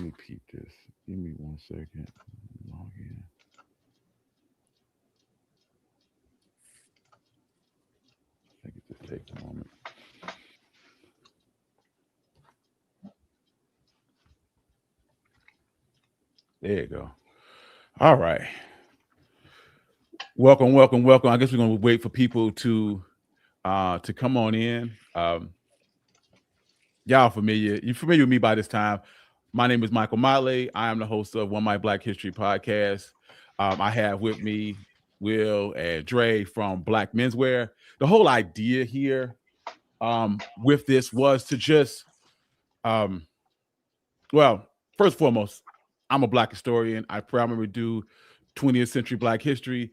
me peep this. Give me 1 second. Log in. I think it just takes a moment. There you go. All right. Welcome, welcome, welcome. I guess we're gonna wait for people to come on in. Y'all familiar? You familiar with me by this time? My name is Michael Motley. I am the host of One My Black History podcast. I have with me Will and Dre from Black Menswear. The whole idea here with this was to just, um, well, first and foremost, I'm a Black historian. I primarily do 20th century Black history.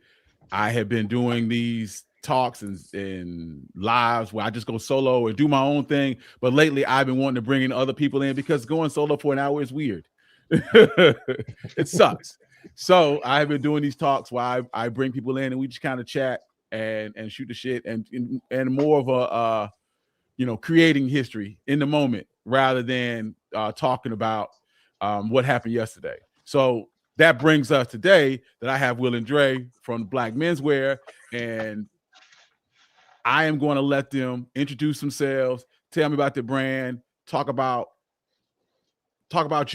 I have been doing these talks and lives where I just go solo and do my own thing. But lately, I've been wanting to bring in other people in because going solo for an hour is weird. It sucks. So I have been doing these talks where I bring people in and we just kind of chat and shoot the shit and more of a creating history in the moment rather than talking about what happened yesterday. So that brings us today that I have Will and Dre from Black Menswear, and I am going to let them introduce themselves, tell me about the brand, talk about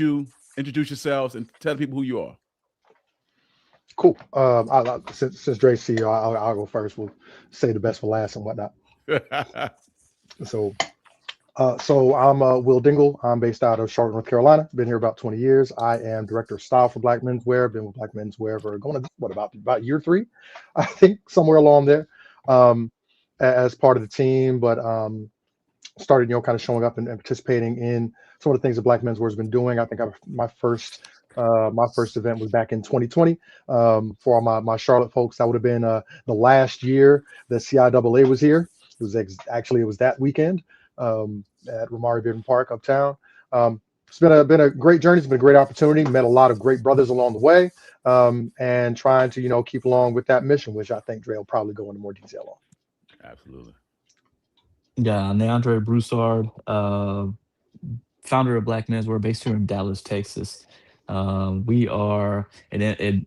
you, introduce yourselves, and tell people who you are. Cool. Since Dre's CEO, I'll go first. We'll say the best for last and whatnot. So, so I'm Will Dingle. I'm based out of Charlotte, North Carolina. Been here about 20 years. I am director of style for Black Menswear. Been with Black Menswear for going to what about year three, I think somewhere along there, um, as part of the team. But started kind of showing up and participating in some of the things that Black Menswear has been doing. I think my first event was back in 2020. For all my Charlotte folks, that would have been the last year that CIAA was here. It was actually it was that weekend at Romari Bearden Park uptown. It's been a great journey. It's been a great opportunity. Met a lot of great brothers along the way, and trying to keep along with that mission, which I think Dre will probably go into more detail Absolutely. Yeah, Neandre Broussard, founder of Black Men's. We're based here in Dallas, Texas. We are, and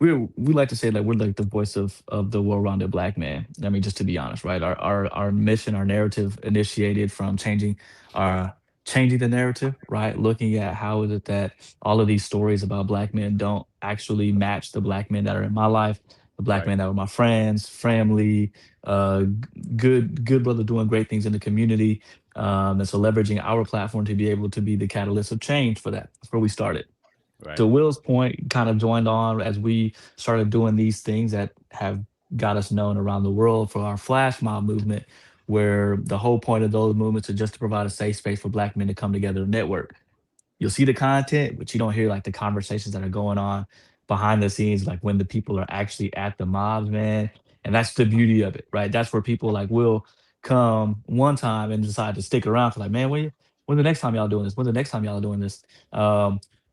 we like to say that we're like the voice of the well-rounded Black man. I mean, just to be honest, right? Our mission, our narrative initiated from our changing the narrative, right? Looking at how is it that all of these stories about Black men don't actually match the Black men that are in my life, the Black Right. men that were my friends, family, good brother doing great things in the community. And so leveraging our platform to be able to be the catalyst of change for that. That's where we started. Right. To Will's point, kind of joined on as we started doing these things that have got us known around the world for our flash mob movement, where the whole point of those movements is just to provide a safe space for Black men to come together and network. You'll see the content, but you don't hear like the conversations that are going on behind the scenes, like when the people are actually at the mobs, man. And that's the beauty of it, right? That's where people like will come one time and decide to stick around for like, man, when the next time y'all doing this? When the next time y'all doing this?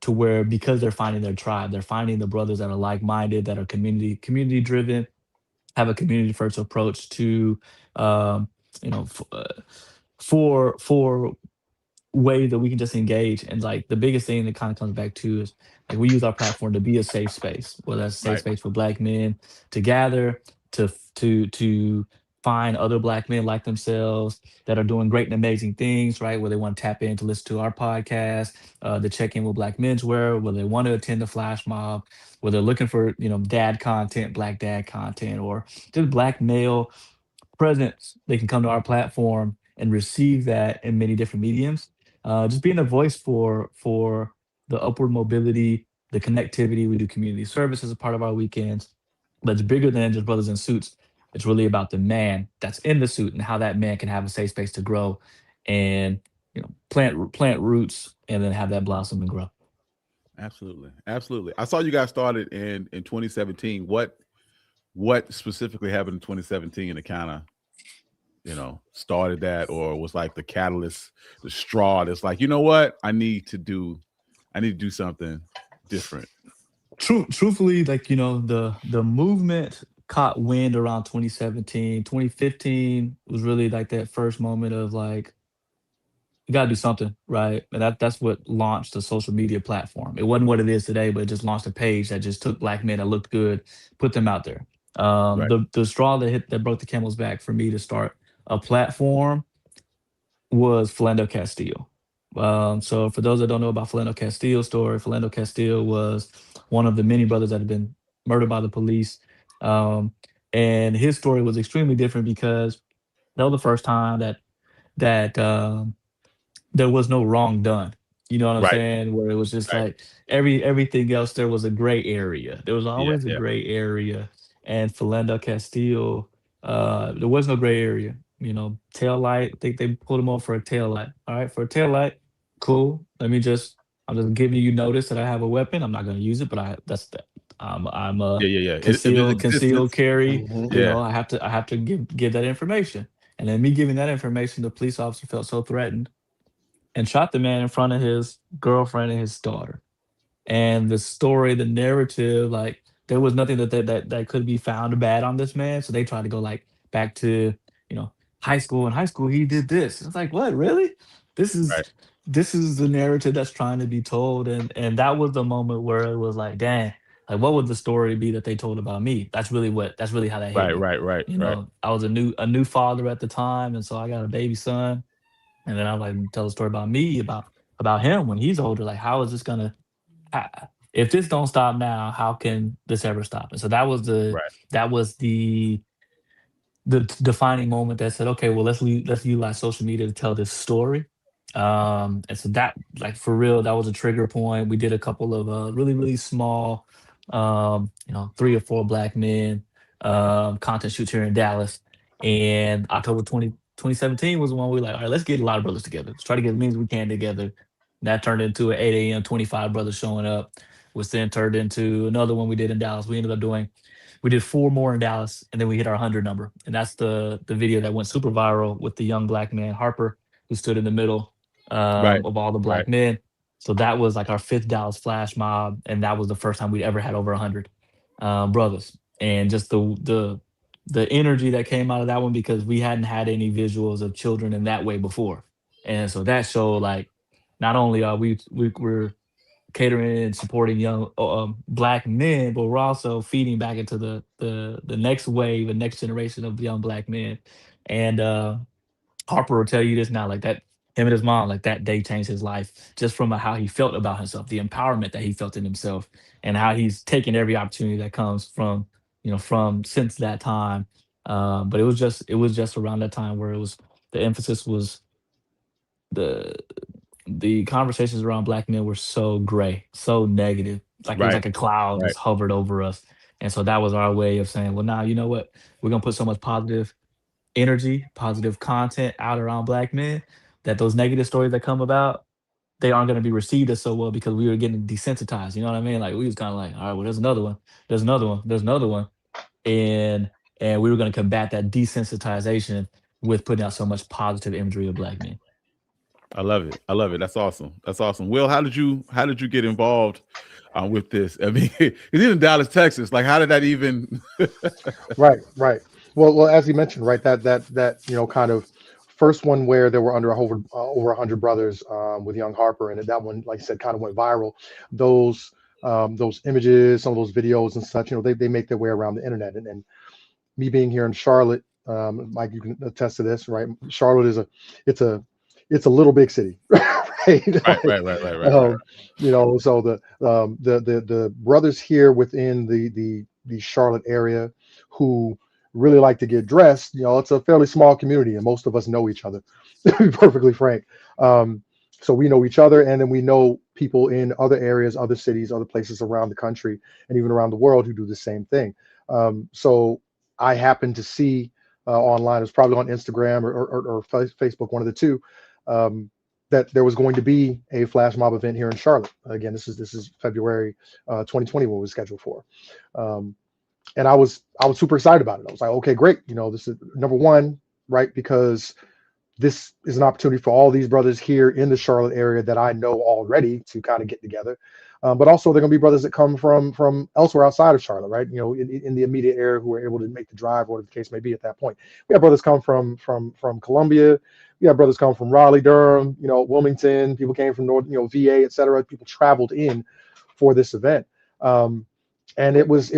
To where because they're finding their tribe, they're finding the brothers that are like-minded, that are community driven, have a community first approach to um, you know f- uh, for way that we can just engage. And like the biggest thing that kind of comes back to is like we use our platform to be a safe space, whether that's a safe Right. space for Black men to gather, to find other Black men like themselves that are doing great and amazing things, right? Where they want to tap in to listen to our podcast, to check in with Black Menswear, where they want to attend the flash mob, where they're looking for, dad content, Black dad content, or just Black male presence. They can come to our platform and receive that in many different mediums. Just being a voice for the upward mobility, the connectivity. We do community service as a part of our weekends, but it's bigger than just brothers in suits. It's really about the man that's in the suit and how that man can have a safe space to grow and plant roots and then have that blossom and grow. Absolutely. Absolutely. I saw you guys started in 2017. What specifically happened in 2017 to kind of started that, or was like the catalyst, the straw that's like, you know what, I need to do something different. Truthfully, like the movement caught wind around 2017. 2015 was really like that first moment of like you gotta do something, right? And that's what launched the social media platform. It wasn't what it is today, but it just launched a page that just took black men that looked good, put them out there. Right. The straw that broke the camel's back for me to start a platform was Philando Castile. So for those that don't know about Philando Castile's story, Philando Castile was one of the many brothers that had been murdered by the police. Um, and his story was extremely different because that was the first time that there was no wrong done. You know what I'm Right. saying? Where it was just Right. like everything else, there was a gray area. There was Yeah. always a Yeah. gray area. And Philando Castile, there was no gray area. You know, tail light, they pulled him over for a tail light. All right, for a tail light, cool. I'm just giving you notice that I have a weapon. I'm not gonna use it, but that's that. I'm a Yeah. Yeah. Yeah. It is concealed existence. carry. Hmm. You Yeah. know, I have to give that information. And then me giving that information, the police officer felt so threatened and shot the man in front of his girlfriend and his daughter. And the story, the narrative, like there was nothing that could be found bad on this man. So they tried to go like back to, you know, high school. In high school, he did this. It's like, what, really? This is Right. this is the narrative that's trying to be told. And that was the moment where it was like, dang, like what would the story be that they told about me? That's really how that hit Right. me. Right. Right. You Right. know, I was a new father at the time, and so I got a baby son, and then I like tell a story about me, about him when he's older. Like, how is this gonna? If this don't stop now, how can this ever stop? And so Right. that was the defining moment that said, okay, well, let's utilize social media to tell this story. And so that, like for real, that was a trigger point. We did a couple of really small, you know, 3 or 4 black men content shoots here in Dallas. And October 2017 was the one we were like, all right, let's get a lot of brothers together. Let's try to get as many as we can together. That turned into an 8 a.m. 25 brothers showing up, which then turned into another one we did in Dallas. We did 4 more in Dallas, and then we hit our 100 number. And that's the video that went super viral with the young black man Harper, who stood in the middle Right. of all the Right. black men. So that was like our fifth Dallas flash mob, and that was the first time we'd ever had over 100 brothers. And just the energy that came out of that one, because we hadn't had any visuals of children in that way before, and so that showed like not only are we're catering and supporting young black men, but we're also feeding back into the next wave, the next generation of young black men. And Harper will tell you this now, like that, him and his mom, like that day changed his life just from how he felt about himself, the empowerment that he felt in himself, and how he's taken every opportunity that comes from, you know, from since that time. But it was just around that time where it was the emphasis was the conversations around black men were so gray, so negative. Like it was Right. like a cloud Right. just hovered over us. And so that was our way of saying, well, now you know what? We're gonna put so much positive energy, positive content out around black men that those negative stories that come about, they aren't gonna be received as so well because we were getting desensitized. You know what I mean? Like we was kind of like, all right, well, there's another one, there's another one, there's another one. And we were gonna combat that desensitization with putting out so much positive imagery of black men. I love it. I love it. That's awesome. That's awesome. Will, how did you get involved with this? I mean, it's in Dallas, Texas. Like, how did that even? Right, right. Well, as you mentioned, right, that you know, kind of first one where there were over 100 brothers with young Harper, and that one, like I said, kind of went viral. Those images, some of those videos and such, you know, they make their way around the internet. And me being here in Charlotte, Mike, you can attest to this, right? Charlotte is it's a little big city, right? Right. Like, Right. Right. Right. Right. Right. you know, so the brothers here within the Charlotte area who really like to get dressed, you know, it's a fairly small community, and most of us know each other, to be perfectly frank. So we know each other, and then we know people in other areas, other cities, other places around the country, and even around the world who do the same thing. So I happened to see online, it was probably on Instagram or Facebook, one of the two, um, that there was going to be a flash mob event here in Charlotte. Again, this is February 2020 when it was scheduled for. Um, and I was super excited about it. I was like, okay, great. You know, this is number one, right? Because this is an opportunity for all these brothers here in the Charlotte area that I know already to kind of get together. But also, they're going to be brothers that come from elsewhere outside of Charlotte, right? You know, in the immediate area who are able to make the drive, whatever the case may be at that point. We have brothers come from Columbia. We had brothers come from Raleigh, Durham, Wilmington. People came from North, VA, et cetera. People traveled in for this event. Um, and it was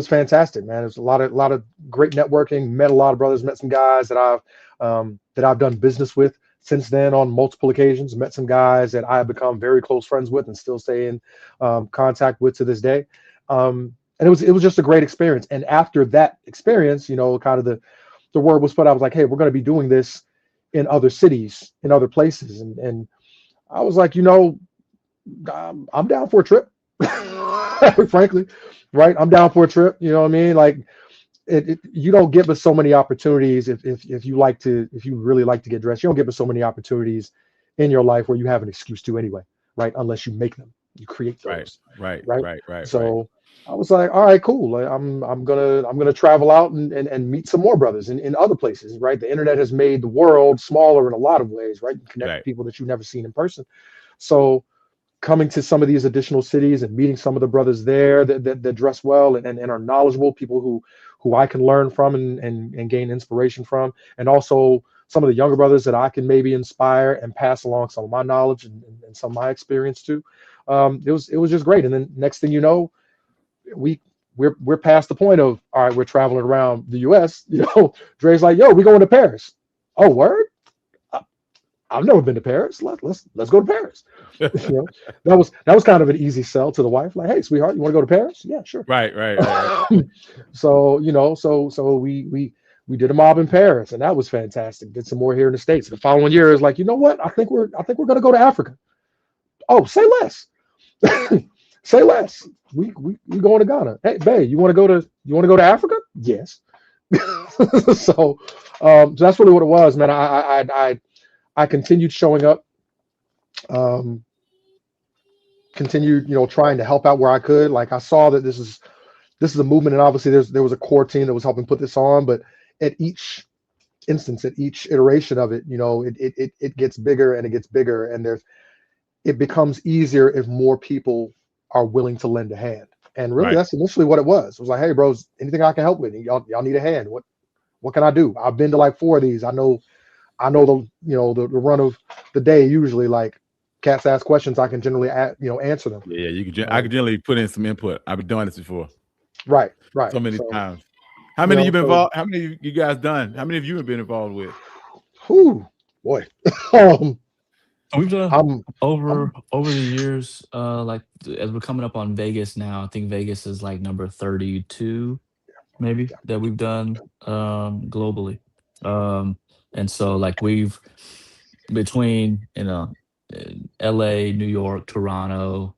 fantastic, man. It was a lot of great networking. Met a lot of brothers. Met some guys that I've done business with since then on multiple occasions. Met some guys that I have become very close friends with and still stay in contact with to this day. And it was just a great experience. And after that experience, kind of the word was put out. I was like, hey, we're going to be doing this in other cities, in other places, and I was like, I'm down for a trip. Frankly, right? I'm down for a trip. You know what I mean? Like, you don't get but so many opportunities if you really like to get dressed. You don't get but so many opportunities in your life where you have an excuse to anyway, right? Unless you make them, you create Right, those, right, right? right, right, right. So I was like, all right, cool. Like, I'm gonna travel out and meet some more brothers in other places, right? The internet has made the world smaller in a lot of ways, right? You connect with Right, people that you've never seen in person. So coming to some of these additional cities and meeting some of the brothers there that dress well and are knowledgeable, people who I can learn from and gain inspiration from, and also some of the younger brothers that I can maybe inspire and pass along some of my knowledge and some of my experience to. It was just great. And then next thing you know, we we're past the point of, all right, we're traveling around the US. Dre's like, yo, we going to Paris. Oh, word? I- I've never been to Paris. Let's go to Paris. you know, that was kind of an easy sell to the wife. Like, hey, sweetheart, you want to go to Paris? Yeah, sure. right, right, right. So we did a mob in Paris, and that was fantastic. Did some more here in the States. The following year is like, you know what? I think we're gonna go to Africa. Oh, say less. Say less. We going to Ghana. Hey, babe, you want to go to Africa? Yes. So that's really what it was, man. I continued showing up, um, continued trying to help out where I could. Like, I saw that this is a movement, and obviously there was a core team that was helping put this on, but at each instance, at each iteration of it, it gets bigger and it gets bigger, and it becomes easier if more people are willing to lend a hand. And really, Right. that's initially what it was. It was like, hey, bros, anything I can help with? Y'all need a hand. What can I do? I've been to like four of these. I know the run of the day. Usually, like, cats ask questions, I can generally answer them. Yeah, yeah. I could Um, generally put in some input. I've been doing this before right, right. so many So times. How many you been so involved? How many you guys done? How many of you have been involved with? whew, boy. um, We've done I'm I'm over the years, like as we're coming up on Vegas now, I think Vegas is like number 32, maybe, yeah, that we've done globally. Um, and so like we've between, LA, New York, Toronto,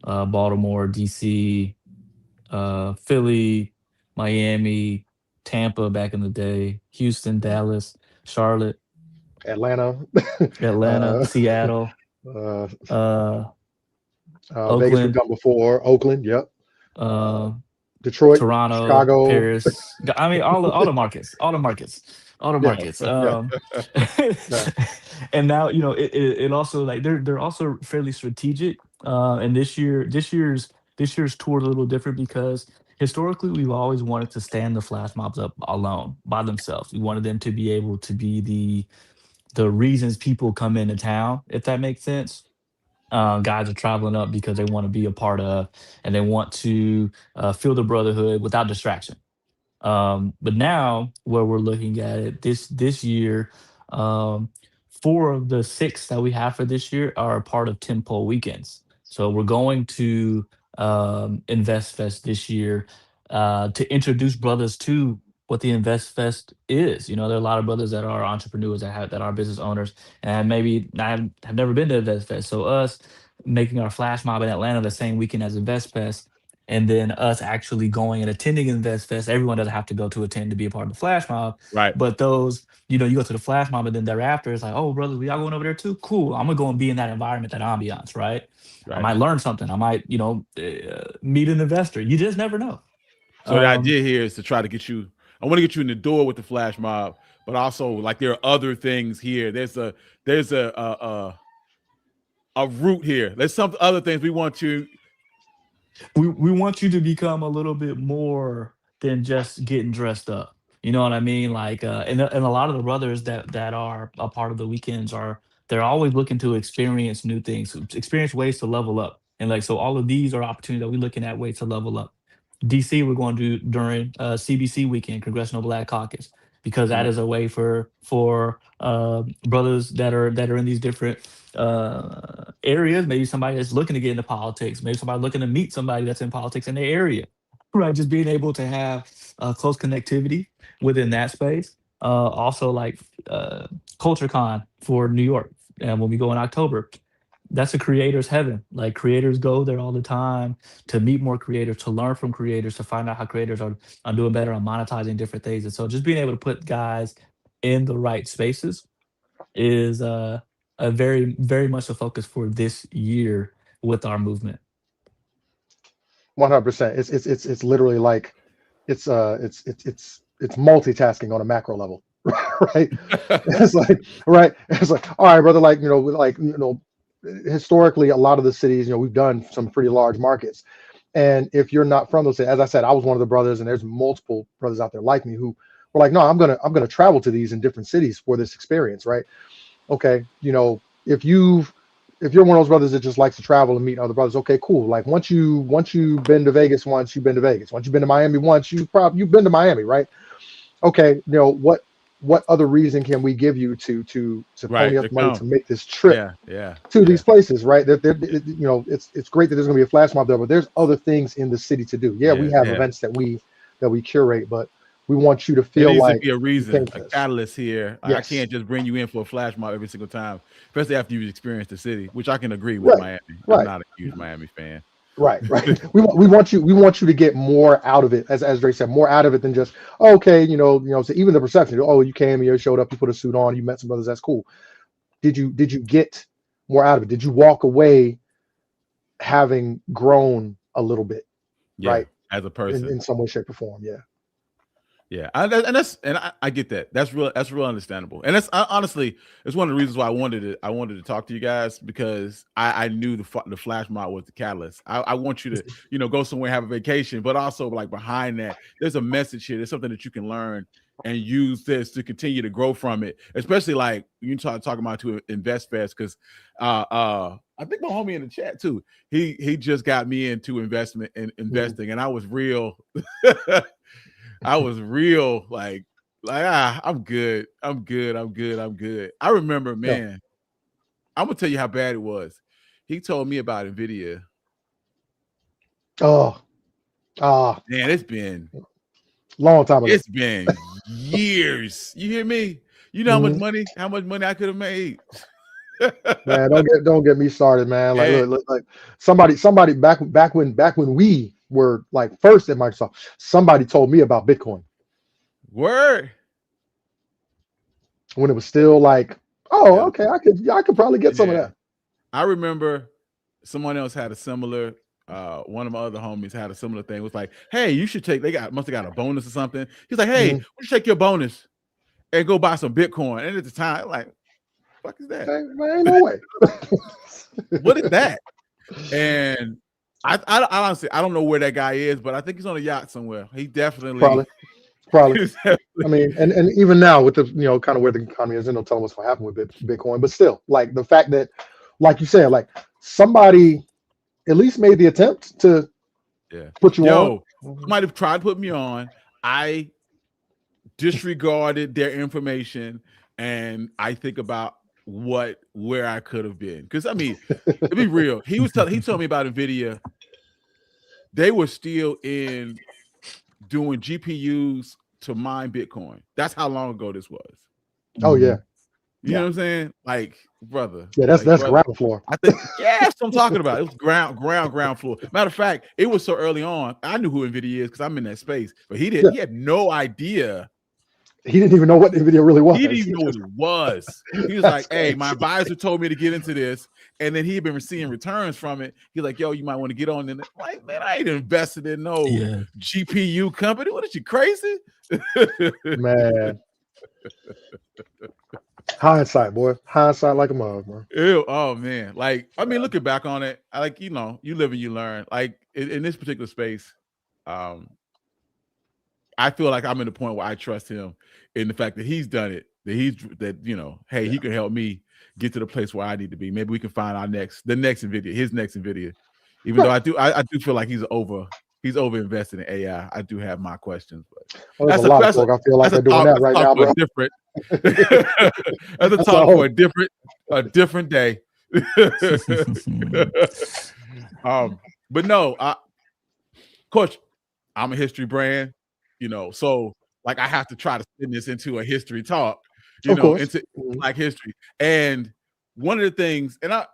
Baltimore, DC, Philly, Miami, Tampa back in the day, Houston, Dallas, Charlotte, Atlanta, Atlanta, uh, Seattle, uh, uh, Vegas we've Oakland, done before, Oakland, yep, uh, uh, Detroit, Toronto, Chicago, Paris. I mean, all the markets, all the markets, all the yeah, markets. yeah, yeah, And now it also like they're also fairly strategic. And this year's tour is a little different because historically we've always wanted to stand the flash mobs up alone by themselves. We wanted them to be able to be the reasons people come into town, if that makes sense. Guys are traveling up because they want to be a part of, and they want to feel the brotherhood without distraction. But now, where we're looking at it, this year, um, four of the six that we have for this year are a part of 10 pole weekends. So we're going to Invest Fest this year to introduce brothers to what the Invest Fest is. There are a lot of brothers that are entrepreneurs that are business owners and maybe not have never been to Invest Fest. So us making our flash mob in Atlanta the same weekend as Invest Fest, and then us actually going and attending Invest Fest. Everyone doesn't have to go to attend to be a part of the flash mob, Right, but those, you go to the flash mob, and then thereafter it's like, oh, brother, we all going over there too? Cool. I'm gonna go and be in that environment, that ambiance, right? I right. might learn something. I might, meet an investor. You just never know. So the Um, idea here is to try to get you. I want to get you in the door with the flash mob, but also like there are other things here. There's a route here. There's some other things we want you. we want you to become a little bit more than just getting dressed up. You know what I mean? Like, and a lot of the brothers that are a part of the weekends they're always looking to experience new things, experience ways to level up. And like, so all of these are opportunities that we're looking at ways to level up. DC, we're going to do during CBC weekend, Congressional Black Caucus, because that Yeah. is a way for brothers that are in these different areas. Maybe somebody that's looking to get into politics. Maybe somebody looking to meet somebody that's in politics in their area. Right, just being able to have close connectivity within that space. Also, like Culture Con for New York, and when we go in October, that's a creator's heaven. Like creators go there all the time to meet more creators, to learn from creators, to find out how creators are doing better on monetizing different things. And so, just being able to put guys in the right spaces is a very much a focus for this year with our movement. 100%. It's literally like it's multitasking on a macro level, right? It's like right. It's like all right, brother. Historically, a lot of the cities, we've done some pretty large markets, and if you're not from those, as I said, I was one of the brothers, and there's multiple brothers out there like me who were like, no, I'm gonna travel to these in different cities for this experience, right? Okay, if you're one of those brothers that just likes to travel and meet other brothers, okay, cool. Like once you've been to Vegas once, you've been to Vegas. Once you've been to Miami once, you've been to Miami, right? Okay, what other reason can we give you to pony Right. up To money to come. make this trip Yeah. Yeah. to Yeah. these places, right? It's great that there's gonna be a flash mob there, but there's other things in the city to do. Yeah, we Yeah. have Yeah. events that we curate, but we want you to There feel needs to like be a you came reason, to a this. catalyst here. I Yes, can't just bring you in for a flash mob every single time, especially after you've experienced the city, which I can agree with right, Miami. I'm right. not a huge Miami fan. Right. We want you to get more out of it, as Dre said, more out of it than just okay, So even the perception, oh, you came, you showed up, you put a suit on, you met some brothers, that's cool. Did you get more out of it? Did you walk away having grown a little bit, Yeah, right? as a In, person. in some way, shape, or form. Yeah. Yeah, I get that. That's real understandable. And honestly, it's one of the reasons why I wanted to talk to you guys because I knew the flash mob was the catalyst. I want you to go somewhere, have a vacation, but also like behind that, there's a message here. There's something that you can learn and use this to continue to grow from it. Especially like you talking about to invest fast because I think my homie in the chat too. He just got me into investment and Mhm. investing, and I was real. I was real I'm good. I'm good. I'm good. I'm good. I remember, Yeah. man, I'm gonna tell you how bad it was. He told me about Nvidia. Oh, ah, Man, long time ago, it's been years. You hear me? You know Mhm. how much money I could have made. Man. Don't get me started, man. Like, And look, like somebody back when we were like first at Microsoft, somebody told me about Bitcoin word. when it was still like, oh, Yeah, okay, I could probably get some of yeah. that. I remember someone else had a similar one of my other homies had a similar thing. It was like, hey, you should take must have got a bonus or something. He's like, hey, Mhm. we should take your bonus and go buy some Bitcoin. And at the time, like, fuck is that? Man, ain't no way. What is that? And I honestly I don't know where that guy is, but I think he's on a yacht somewhere. He definitely Probably, probably. he's I definitely mean, and even now with the kind of where the economy is, and don't tell them what's going to happen with Bitcoin, but still, like the fact that, like you said, like somebody at least made the attempt to yeah. put you on. Yo, somebody tried to put me on. I disregarded their information and I think about where I could have been. Because I mean, to be real, he told me about Nvidia. They were still in doing GPUs to mine Bitcoin. That's how long ago this was. Oh yeah, Mhm. You know yeah, what I'm saying? Like, brother, yeah. That's like that's brother. ground floor. I think that's what I'm talking about. It was ground floor. Matter of fact, it was so early on. I knew who Nvidia is because I'm in that space, but he didn't. Yeah, He had no idea. he didn't even know what Nvidia really He didn't was. even know what it was. He was That's like, "Hey, my crazy. advisor told me to get into this," and then he had been receiving returns from it. He's like, "Yo, you might want to get on." And like, man, I ain't invested in no Yeah. GPU company. What is you crazy? Man, hindsight, boy, hindsight like a mug, man. Ew, oh man, like I mean, looking back on it, I like you live and you learn. Like in this particular space, um, I feel like I'm in the point where I trust him in the fact that he's done it, hey, he can help me get to the place where I need to be. Maybe we can find the next NVIDIA, his next NVIDIA. Even though I do feel like he's over invested in AI. I do have my questions, but Well, there's a lot of folk I feel like they're doing that right now, bro. That's a talk for a different day. But no, Coach, I'm a history brand, so like I have to try to spin this into a history talk, into Black history. And one of the things that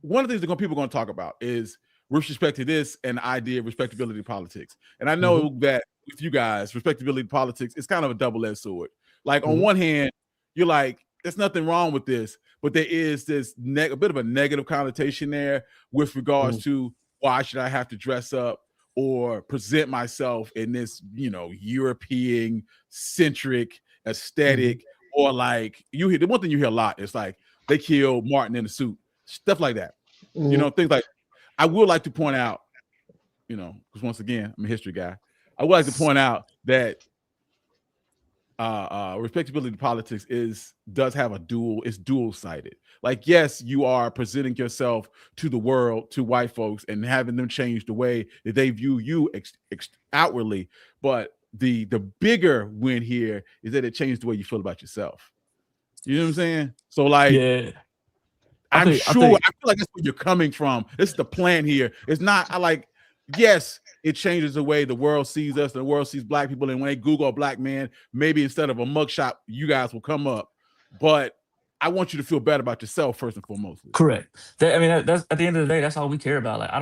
people are going to talk about is with respect to this and the idea of respectability politics. And I know that with you guys, respectability politics is kind of a double-edged sword. Like on one hand, you're like, there's nothing wrong with this, but there is this a bit of a negative connotation there with regards to why should I have to dress up or present myself in this, European centric aesthetic, or like the one thing you hear a lot is like they killed Martin in a suit, stuff like that. Things like I would like to point out, because once again, I'm a history guy. I would like to point out that respectability politics does have it's dual-sided. Like, yes, you are presenting yourself to the world, to white folks, and having them change the way that they view you outwardly. But the bigger win here is that it changed the way you feel about yourself. You know what I'm saying? So like, yeah. I feel like that's where you're coming from. This is the plan here. It's not yes, it changes the way the world sees us, the world sees Black people. And when they Google a Black man, maybe instead of a mugshot, you guys will come up. But I want you to feel better about yourself first and foremost. Correct. That's at the end of the day, that's all we care about. Like, I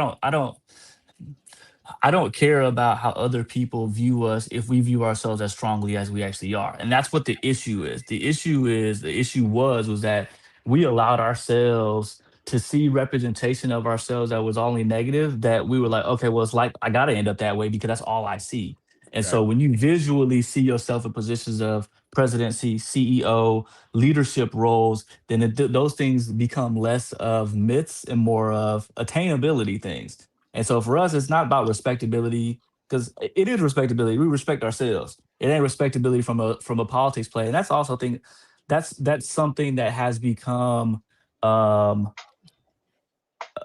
don't care about how other people view us if we view ourselves as strongly as we actually are. And that's what the issue is. The issue was that we allowed ourselves to see representation of ourselves that was only negative, that we were like, okay, well, it's like I gotta end up that way because that's all I see. And so when you visually see yourself in positions of presidency, CEO, leadership roles, then those things become less of myths and more of attainability things. And so for us, it's not about respectability, because it is respectability. We respect ourselves. It ain't respectability from a politics play. And that's also that's something that has become um,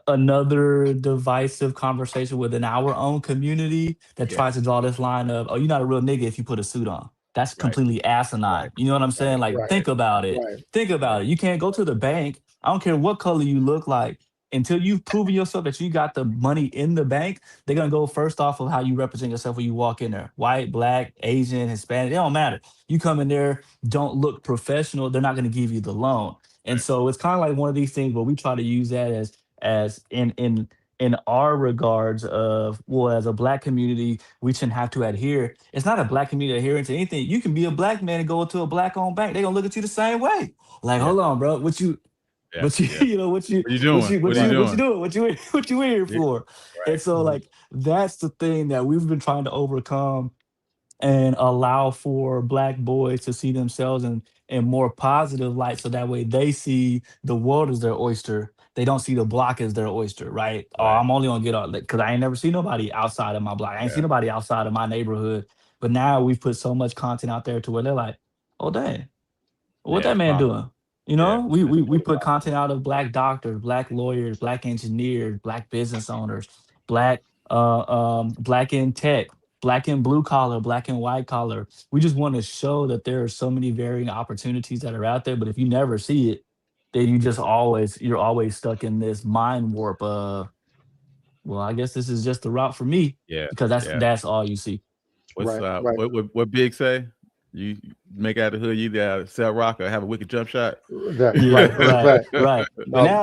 another divisive conversation within our own community that tries to draw this line of, oh, you're not a real nigga if you put a suit on. That's completely asinine. You know what I'm saying? Like, think about it. Think about it. You can't go to the bank. I don't care what color you look like. Until you've proven yourself that you got the money in the bank, they're gonna go first off of how you represent yourself when you walk in there. White, Black, Asian, Hispanic, it don't matter. You come in there, don't look professional, they're not gonna give you the loan. And so it's kind of like one of these things where we try to use that as in our regards of, well, as a Black community, we shouldn't have to adhere. It's not a Black community adhering to anything. You can be a Black man and go into a Black-owned bank. They're gonna look at you the same way. Like, hold on, bro, what you what you what you doing? What you here for? And so like that's the thing that we've been trying to overcome and allow for Black boys to see themselves in more positive light, so that way they see the world as their oyster. They don't see the block as their oyster, right? Oh, I'm only gonna get out because I ain't never seen nobody outside of my block. I ain't seen nobody outside of my neighborhood. But now we've put so much content out there to where they're like, oh dang, what that man doing? We put content out of Black doctors, Black lawyers, Black engineers, Black business owners, Black in tech, Black in blue collar, Black in white collar. We just want to show that there are so many varying opportunities that are out there. But if you never see it, then you're always stuck in this mind warp of, well, I guess this is just the route for me. Because that's all you see. What Big say? You make out the hood, you gotta sell rock or have a wicked jump shot. Right. But now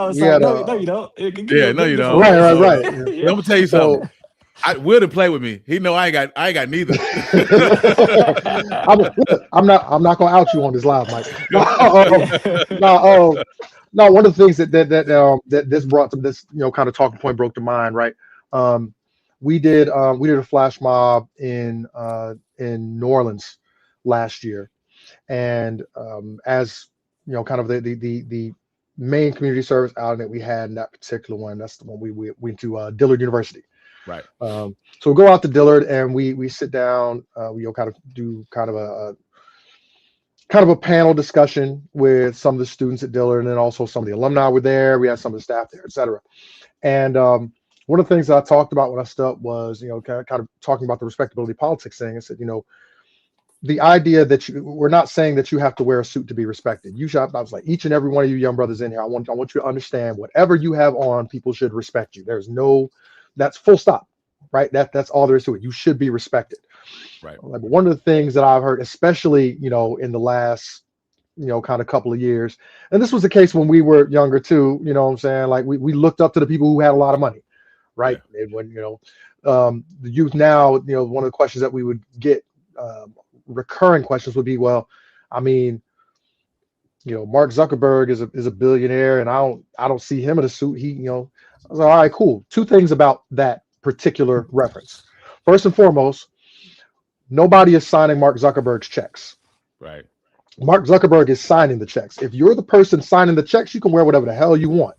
it's like, no, you don't. No, you don't. Right. I'm gonna tell you something. Will to play with me. He know I ain't got neither. I'm not gonna out you on this live, Mike. No, one of the things that this brought to this, kind of talking point broke to mind, right? We did a flash mob in New Orleans last year, and as kind of the main community service outing that we had in that particular one, that's the one we went to Dillard University. Right. So we go out to Dillard and we sit down. We kind of do kind of a panel discussion with some of the students at Dillard, and then also some of the alumni were there. We had some of the staff there, et cetera. And one of the things that I talked about when I stood up was, kind of talking about the respectability politics thing. I said, the idea that we're not saying that you have to wear a suit to be respected. I was like, each and every one of you young brothers in here, I want you to understand whatever you have on, people should respect you. That's full stop, right? That's all there is to it. You should be respected. Right. Like, one of the things that I've heard, especially, in the last, kind of couple of years, and this was the case when we were younger too, you know what I'm saying? Like we looked up to the people who had a lot of money, right? Yeah. And when, the youth now, one of the questions that we would get, recurring questions would be, well, I mean, Mark Zuckerberg is a billionaire, and I don't see him in a suit. I was like, all right, cool. Two things about that particular reference. First and foremost, nobody is signing Mark Zuckerberg's checks. Right. Mark Zuckerberg is signing the checks. If you're the person signing the checks, you can wear whatever the hell you want.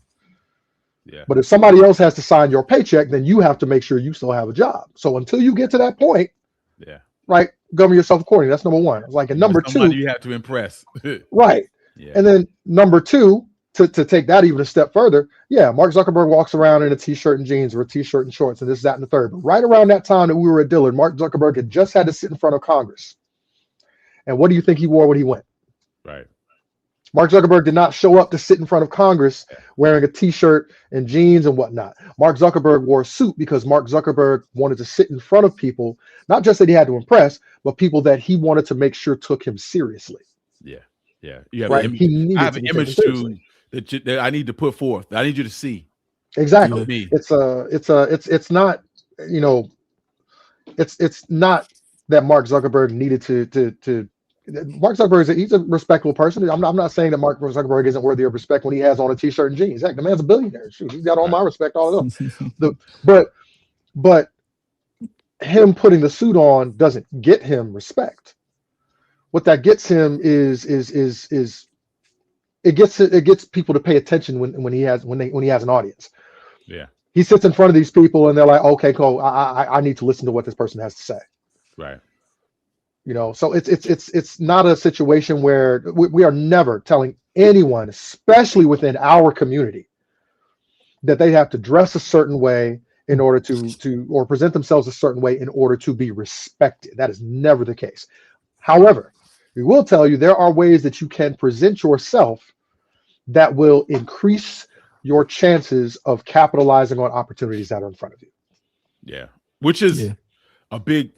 Yeah. But if somebody else has to sign your paycheck, then you have to make sure you still have a job. So until you get to that point, yeah, right, govern yourself accordingly. That's number one. Like, and number two, you have to impress. Right. Yeah. And then number two, to take that even a step further, yeah, Mark Zuckerberg walks around in a t-shirt and jeans or a t-shirt and shorts and this, that, and the third. But right around that time that we were at Dillard, Mark Zuckerberg had just had to sit in front of Congress. And what do you think he wore when he went? Right. Mark Zuckerberg did not show up to sit in front of Congress wearing a t-shirt and jeans and whatnot. Mark Zuckerberg wore a suit because Mark Zuckerberg wanted to sit in front of people, not just that he had to impress, but people that he wanted to make sure took him seriously. Yeah. Yeah. You have right. I have an image that I need to put forth. That I need you to see. Exactly. It's not, it's not that Mark Zuckerberg needed to Mark Zuckerberg he's a respectable person. I'm not saying that Mark Zuckerberg isn't worthy of respect when he has on a t-shirt and jeans. Heck, the man's a billionaire. Shoot, he's got all my respect, all of them. But him putting the suit on doesn't get him respect. What that gets him is it gets people to pay attention when he has an audience. Yeah. He sits in front of these people and they're like, okay, cool. I need to listen to what this person has to say. Right. So it's not a situation where we are never telling anyone, especially within our community, that they have to dress a certain way in order to or present themselves a certain way in order to be respected. That is never the case. However, we will tell you there are ways that you can present yourself that will increase your chances of capitalizing on opportunities that are in front of you. Yeah. Which is a big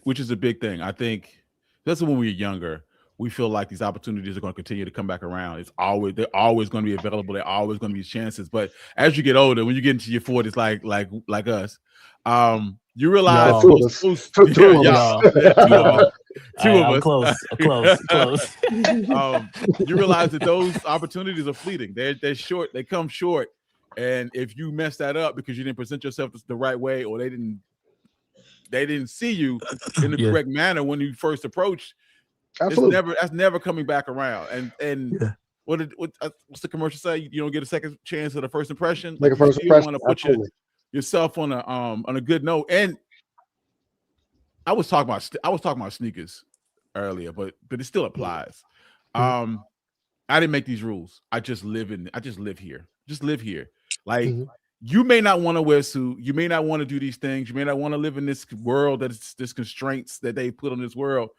thing. I think that's when we were younger, we feel like these opportunities are going to continue to come back around. They're always going to be available. They're always going to be chances. But as you get older, when you get into your 40s, like us, you realize two of us. Close. You realize that those opportunities are fleeting. They're short. They come short. And if you mess that up because you didn't present yourself the right way, or they didn't see you in the correct manner when you first approached, that's never coming back around. And what's the commercial say? You don't get a second chance at a first impression. Like a first impression. Want to put yourself on a good note. And I was talking about sneakers earlier, but it still applies. I didn't make these rules. I just live here. Just live here. Like, you may not want to wear a suit. You may not want to do these things. You may not want to live in this world this constraints that they put on this world.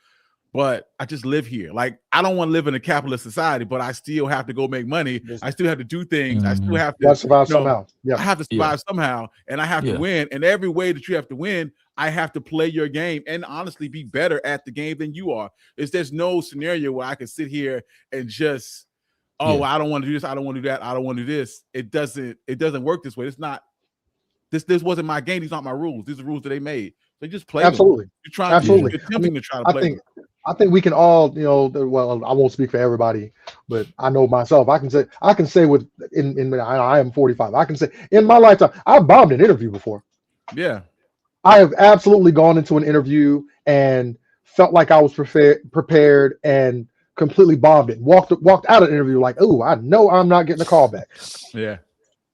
But I just live here. Like, I don't want to live in a capitalist society, but I still have to go make money. I still have to do things. I still have to survive somehow. Yeah. I have to survive somehow, and I have to win. And every way that you have to win, I have to play your game and honestly be better at the game than you are. There's no scenario where I can sit here and just, I don't want to do this. I don't want to do that. I don't want to do this. It doesn't work this way. It's not. This wasn't my game. These aren't my rules. These are rules that they made. They just play. Absolutely. You're attempting to try to play. I think we can all, well, I won't speak for everybody, but I know myself. I can say I am 45. I can say in my lifetime, I've bombed an interview before. Yeah. I have absolutely gone into an interview and felt like I was prepared and completely bombed it. Walked out of the interview like, oh, I know I'm not getting a call back. Yeah.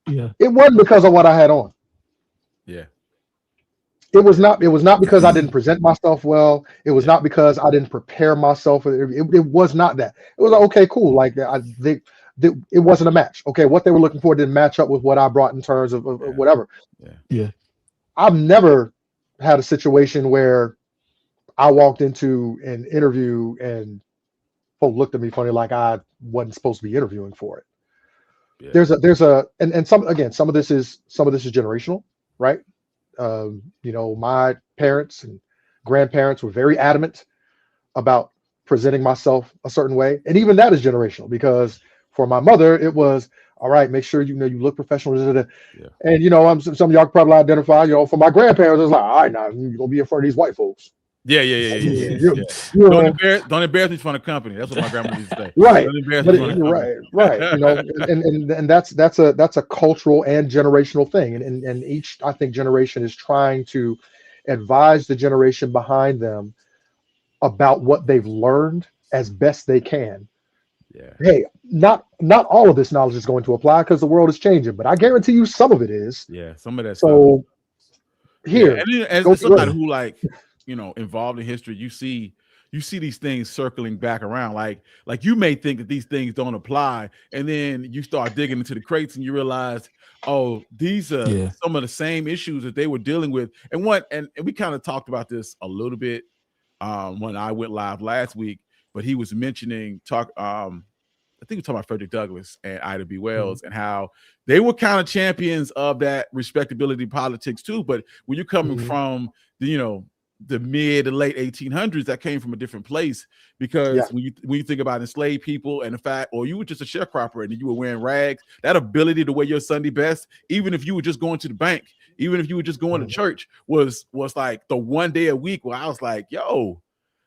It wasn't because of what I had on. Yeah. It was not because I didn't present myself well. It was not because I didn't prepare myself. It was not that. It was like, okay, cool. Like it wasn't a match. Okay, what they were looking for didn't match up with what I brought in terms of whatever. Yeah. I've never had a situation where I walked into an interview and folks looked at me funny like I wasn't supposed to be interviewing for it. Yeah. And some of this is generational, right? My parents and grandparents were very adamant about presenting myself a certain way, and even that is generational because for my mother it was all right. Make sure you look professional, Yeah. and some of y'all probably identify. For my grandparents, it's like all right, now you're gonna be in front of these white folks. Yeah. You Don't know, embarrass me in front of company. That's what my grandma used to say. right. Don't embarrass But me in front of company. right. And that's a cultural and generational thing, and each I think generation is trying to advise the generation behind them about what they've learned as best they can. Yeah. Hey, not all of this knowledge is going to apply because the world is changing, but I guarantee you some of it is. Yeah. Some of that stuff. So Yeah. here, And go as somebody through. who involved in history, you see these things circling back around. Like you may think that these things don't apply, and then you start digging into the crates and you realize, oh, these are some of the same issues that they were dealing with. And we kind of talked about this a little bit when I went live last week, but he was mentioning I think we're talking about Frederick Douglass and Ida B. Wells and how they were kind of champions of that respectability politics too. But when you're coming from the mid to late 1800s, that came from a different place because when you think about enslaved people and the fact, or you were just a sharecropper and you were wearing rags, that ability to wear your Sunday best, even if you were just going to the bank, even if you were just going to church, was like the one day a week where I was like, yo,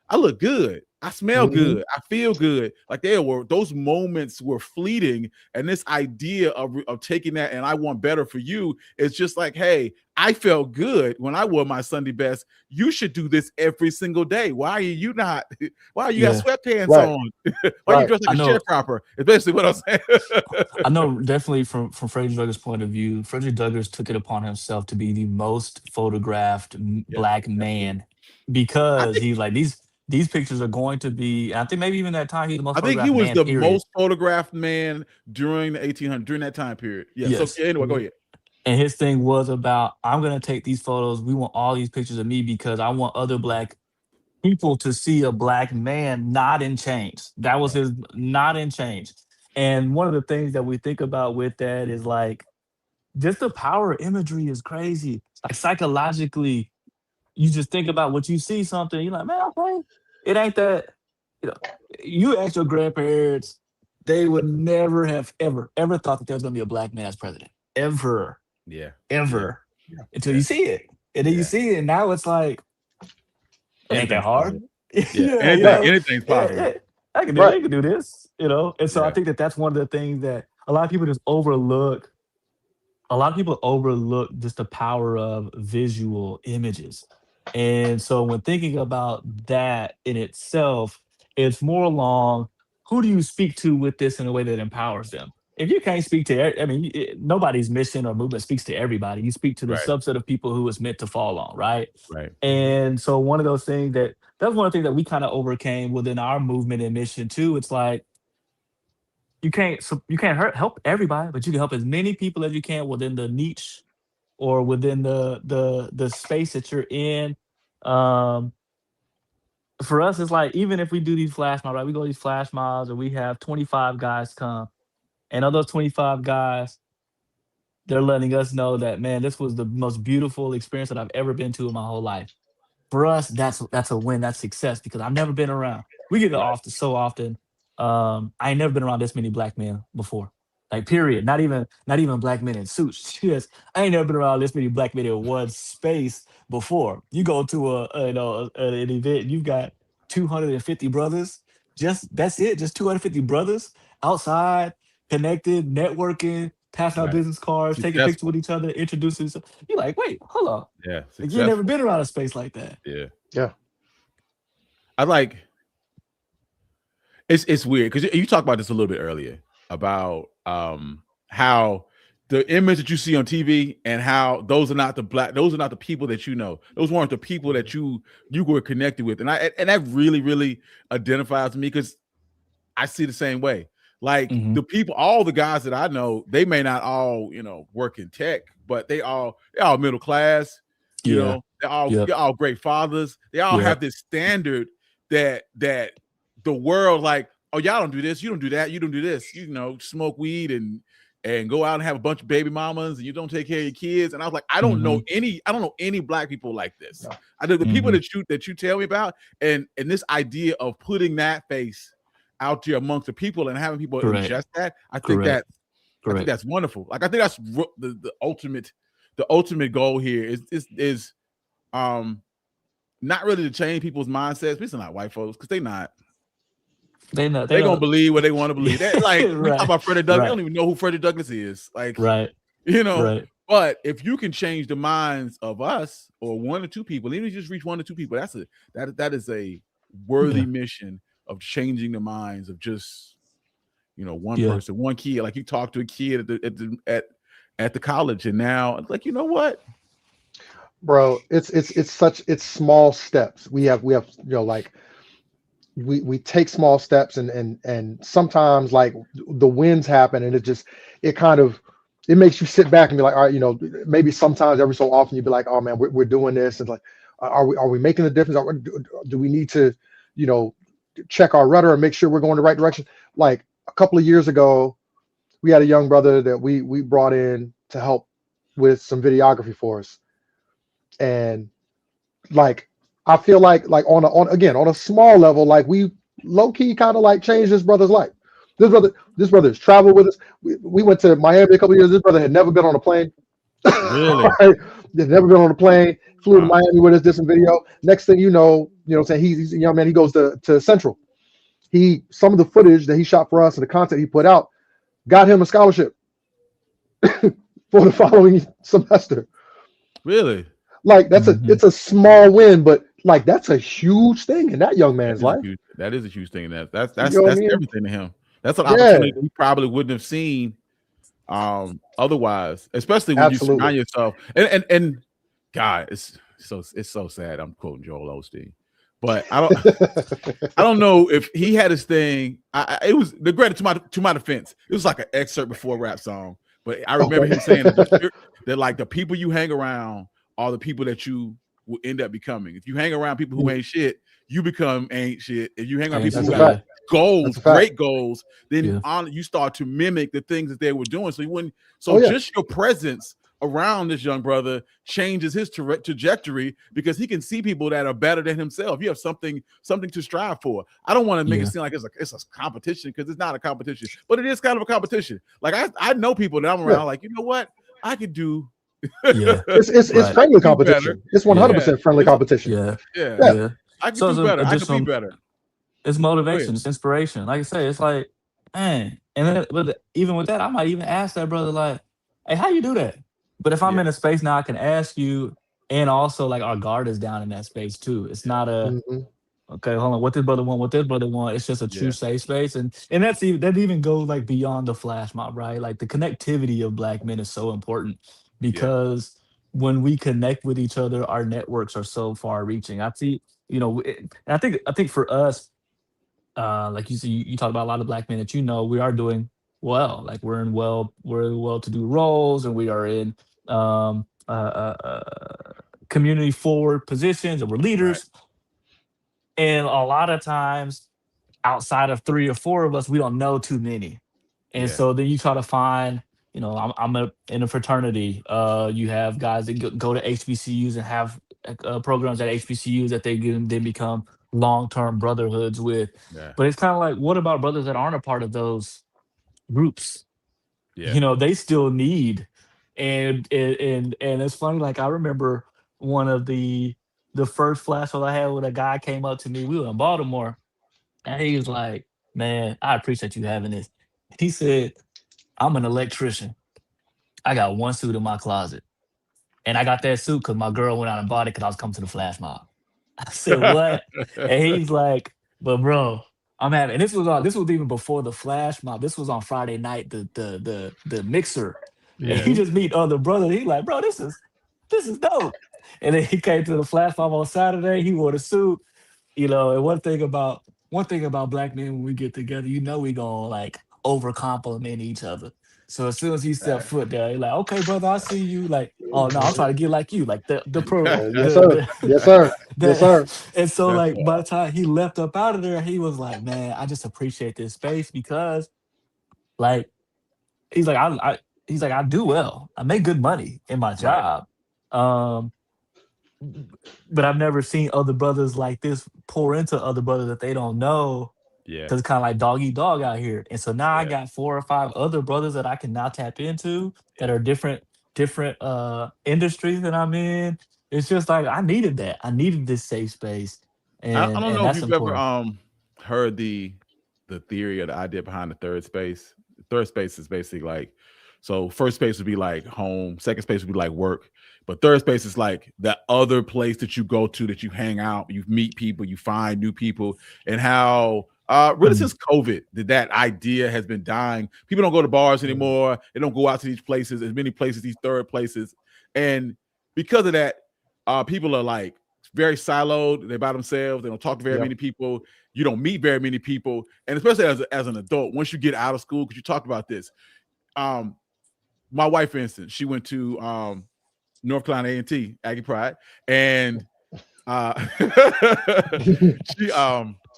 I look good. I smell good. I feel good. Like those moments were fleeting. And this idea of taking that and I want better for you is just like, hey, I felt good when I wore my Sunday best. You should do this every single day. Why are you not? Why are you got sweatpants on? Why are you dressed like a sharecropper? It's basically what I'm saying. I know definitely from Frederick Douglass' point of view, Frederick Douglass took it upon himself to be the most photographed black man because he's like these pictures are going to be. I think maybe even that time he's the most. I think he photographed was man, the period. most photographed man during the 1800s, during that time period. Yeah. Yes. So anyway, go ahead. And his thing was about, I'm gonna take these photos. We want all these pictures of me because I want other black people to see a black man not in chains. That was his not in chains. And one of the things that we think about with that is like just the power of imagery is crazy. Like psychologically, you just think about what you see something, you're like, man, okay, it ain't that. You know, you ask your grandparents, they would never have ever thought that there was gonna be a black man as president. Ever. Yeah. Ever. Until you see it. And then you see it, and now it's like, it ain't that hard. Yeah. Anything's possible. I can do this, And so I think that's one of the things that a lot of people just overlook. A lot of people overlook just the power of visual images. And so when thinking about that in itself, it's more along who do you speak to with this in a way that empowers them? If you can't speak to, nobody's mission or movement speaks to everybody. You speak to the subset of people who it's meant to fall on, right? Right. And so one of those things that's one of the things that we kind of overcame within our movement and mission too. It's like you can't help everybody, but you can help as many people as you can within the niche or within the space that you're in. Um, for us, it's like even if we do these flash mobs, right? We go to these flash mobs, or we have 25 guys come, and of those 25 guys, they're letting us know that man, this was the most beautiful experience that I've ever been to in my whole life. For us, that's a win, that's success because I've never been around. We get it often, so often. I ain't never been around this many black men before. Like period. Not even black men in suits. Yes, I ain't never been around this many black men in one space before. You go to an event, you've got 250 brothers. Just that's it. Just 250 brothers outside, connected, networking, passing out business cards, taking pictures with each other, introducing. You're like, wait, hold on. Yeah. Like, you never been around a space like that. Yeah. Yeah. I like it's weird because you talked about this a little bit earlier about how the image that you see on TV and how those are not the people that you know. Those weren't the people that you were connected with. And that really identifies me because I see the same way. Like Hmm. the people, all the guys that I know, they may not all, work in tech, but they're all middle class, Yeah. Yep. they're all great fathers. They all have Yep. this standard that the world like, oh, y'all don't do this, you don't do that, you don't do this, smoke weed and go out and have a bunch of baby mamas and you don't take care of your kids. And I was like, I don't know Hmm. any black people like this. No. I know the people Hmm. that you tell me about, and this idea of putting that face out there amongst the people and having people Correct. ingest that, Correct. I think Correct. that's wonderful. Like I think that's the ultimate goal here is not really to change people's mindsets, especially not white folks, because They know. They they gonna don't. believe what they want to believe. That like we talk Right. about Freddie Douglass, they Right. don't even know who Freddie Douglass is. Like, Right. you know, Right. but if you can change the minds of us or one or two people, even if you just reach one or two people, that is a worthy Yeah. mission of changing the minds of just one Yeah. person, one kid. Like you talk to a kid at the college, and now it's like, you know what? Bro, it's small steps. We have like we take small steps, and sometimes like the wins happen, and it kind of it makes you sit back and be like, all right, maybe sometimes every so often you'd be like, oh man, we're doing this, and like, are we making a difference? Do we need to, you know, check our rudder and make sure we're going the right direction? Like a couple of years ago, we had a young brother that we brought in to help with some videography for us, and like I feel like on a small level, like we low key kind of like changed this brother's life. This brother has traveled with us. We went to Miami a couple of years. This brother had never been on a plane. Really? Right? Had never been on a plane. Flew to Wow. Miami with us. Did some video. Next thing what I'm saying, he's a young man. He goes to Central. Some of the footage that he shot for us and the content he put out got him a scholarship for the following semester. Really? Like Hmm. it's a small win, but like that's a huge thing in that young man's life. That is a huge thing. That's You that's know what I that's mean? everything to him. That's an Yeah, opportunity that he probably wouldn't have seen otherwise, especially when you absolutely. surround yourself and God, it's so sad. I'm quoting Joel Osteen, but I don't know if he had his thing. It was the granted to my defense. It was like an excerpt before a rap song, but I remember him saying Okay. that like the people you hang around are the people that you will end up becoming. If you hang around people who ain't shit, you become ain't shit. If you hang around Ain't people That's who a shit. got Yeah. fact. That's goals, a fact. great goals, then Yeah. you start to mimic the things that they were doing. So you wouldn't. So Oh yeah, just your presence around this young brother changes his trajectory because he can see people that are better than himself. You have something to strive for. I don't want to make it Yeah. seem like it's a competition because it's not a competition, but it is kind of a competition. Like I know people that I'm yeah. around. Like, you know what, I could do. Yeah. It's Right. I friendly could do better. competition. It's Yeah. 100% friendly It's competition. Yeah. yeah. Yeah, Yeah. I could So do it's better. I could be additional. better. It's Go ahead. motivation. It's inspiration. Like I say, it's like, man. And then, but even with that, I might even ask that brother, like, "Hey, how you do that?" But if I'm Yeah. in a space now, I can ask you, and also like our guard is down in that space too. It's Yeah. not a hmm okay. Hold on, what this brother want? What this brother want? It's just a true Yeah. safe space, and that even goes like beyond the flash mob, right? Like the connectivity of black men is so important Yeah. because when we connect with each other, our networks are so far reaching. I see, and I think for us like you see, you talk about a lot of black men that we are doing well. Like we're in well-to-do roles, and we are in community forward positions, and we're Right. leaders. And a lot of times, outside of three or four of us, we don't know too many. And Yeah. so then you try to find, in a fraternity. You have guys that go to HBCUs and have programs at HBCUs that they can then become long-term brotherhoods with. Yeah. But it's kind of like, what about brothers that aren't a part of those groups? Yeah. They still need, and it's funny. Like I remember one of the first flashbacks I had when a guy came up to me. We were in Baltimore, and he was like, "Man, I appreciate you having this." He said, "I'm an electrician. I got one suit in my closet, and I got that suit because my girl went out and bought it because I was coming to the flash mob." I said, "What?" And he's like, "But bro, I'm having." And this was even before the flash mob. This was on Friday night. The mixer. And he just meet other brothers. He like, bro, this is dope. And then he came to the flash mob on Saturday. He wore the suit, And one thing about black men when we get together, we gonna like over compliment each other. So as soon as he stepped foot there, he like, okay, brother, I see you. Like, oh no, I'm trying to get like you, like the pro, Yes, sir. Yes, sir. Yes, the. sir. And so That's like by the time he left up out of there, he was like, man, I just appreciate this space because like he's like he's like I do well, I make good money in my right. job. Um, but I've never seen other brothers like this pour into other brothers that they don't know Yeah. because it's kind of like dog eat dog out here. And so now I Yeah. got 4 or 5 other brothers that I can now tap into that Yeah. are different industries that I'm in. It's just like I needed that. I needed this safe space, I don't and know if that's you've ever important. heard the theory or the idea behind the third space. The third space is basically like, so first space would be like home, second space would be like work, but third space is like that other place that you go to, that you hang out, you meet people, you find new people, and how really Mm, since COVID that idea has been dying. People don't go to bars anymore. They don't go out to these places, as many places, these third places, and because of that, people are like very siloed. They're by themselves. They don't talk to very Yep. many people. You don't meet very many people, and especially as an adult, once you get out of school, because you talked about this. My wife, for instance, she went to North Carolina A&T, Aggie Pride, and she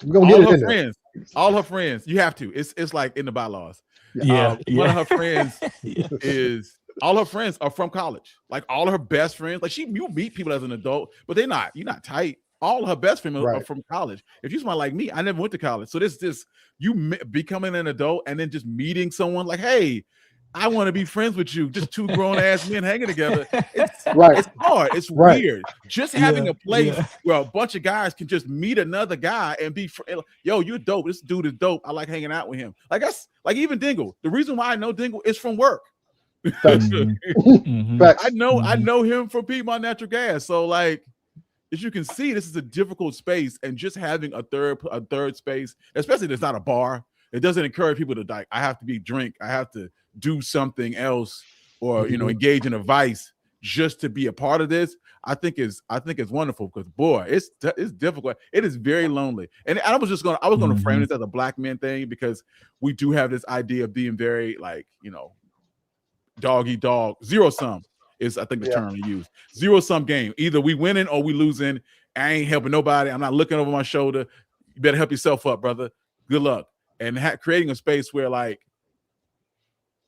We're gonna get it in there. all her friends, you have to. It's like in the bylaws. yeah, One of yeah, her friends yeah. is all her friends are from college. Like all her best friends, like you meet people as an adult, but you're not tight. All her best friends are Right. from college. If you smell like me, I never went to college. So this becoming an adult and then just meeting someone like, hey, I want to be friends with you. Just two grown ass men hanging together. Right. It's hard. It's Right. weird. Just having Yeah, a place yeah. where a bunch of guys can just meet another guy and be yo, you're dope. This dude is dope. I like hanging out with him. Like that's like even Dingle. The reason why I know Dingle is from work. Facts. Facts. I know him from Piedmont Natural Gas. So like, as you can see, this is a difficult space, and just having a third space, especially if it's not a bar, it doesn't encourage people to like, I have to I have to do something else, or engage in a vice just to be a part of this. I think is wonderful, because boy, it's difficult. It is very lonely. And I was gonna frame this as a black man thing, because we do have this idea of being very like, dog eat dog, zero sum is I think the term to use. Zero sum game. Either we winning or we losing. I ain't helping nobody. I'm not looking over my shoulder. You better help yourself up, brother. Good luck. And creating a space where like,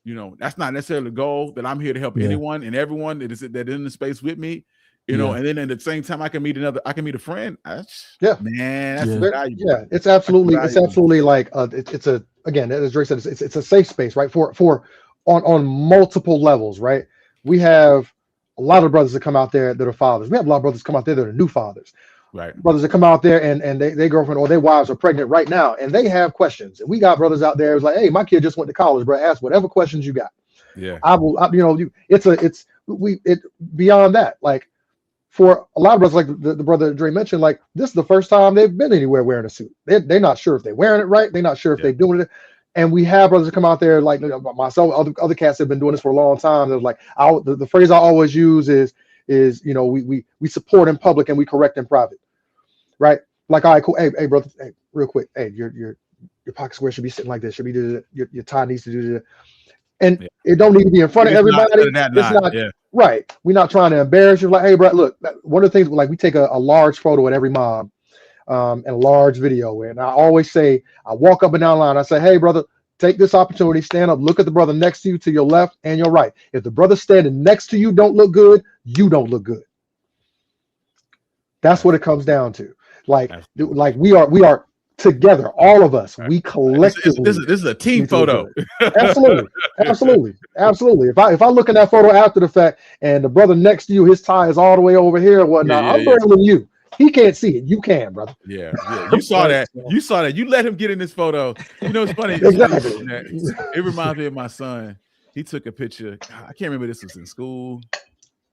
that's not necessarily the goal, that I'm here to help anyone and everyone that is in the space with me. And then at the same time I can meet a friend. Man, that's valuable. Yeah, it's absolutely like it's a, again, as Dre said, it's a safe space, right? For on multiple levels, right? We have a lot of brothers that come out there that are fathers. We have a lot of brothers come out there that are new fathers. Right. Brothers that come out there and their girlfriend or their wives are pregnant right now, and they have questions. And we got brothers out there who's like, hey, my kid just went to college, bro. Ask whatever questions you got. Yeah. It's beyond that. Like, for a lot of brothers, like the brother Dre mentioned, like this is the first time they've been anywhere wearing a suit. They're not sure if they're wearing it right. They're not sure if they're doing it. And we have brothers that come out there like myself, other cats have been doing this for a long time. They're like, the phrase I always use is we support in public and we correct in private, right? Like, all right, cool. Hey, brother, hey, real quick, hey, your pocket square should be sitting like this. Should be your tie needs to do this. And it don't need to be in front of everybody. It's not right. We're not trying to embarrass you. Like, hey, bro, look, one of the things, like, we take a large photo at every mob, and a large video. And I always say, I walk up and down the line. I say, hey, brother, take this opportunity, stand up, look at the brother next to you, to your left and your right. If the brother standing next to you don't look good, you don't look good. That's what it comes down to. Like we are together, all of us. We collectively. This is a team photo. Absolutely. If I look in that photo after the fact, and the brother next to you, his tie is all the way over here and whatnot, I'm bringing you. He can't see it. You can, brother. Yeah. You saw that. You let him get in this photo. It's funny. Exactly. It reminds me of my son. He took a picture. I can't remember if this was in school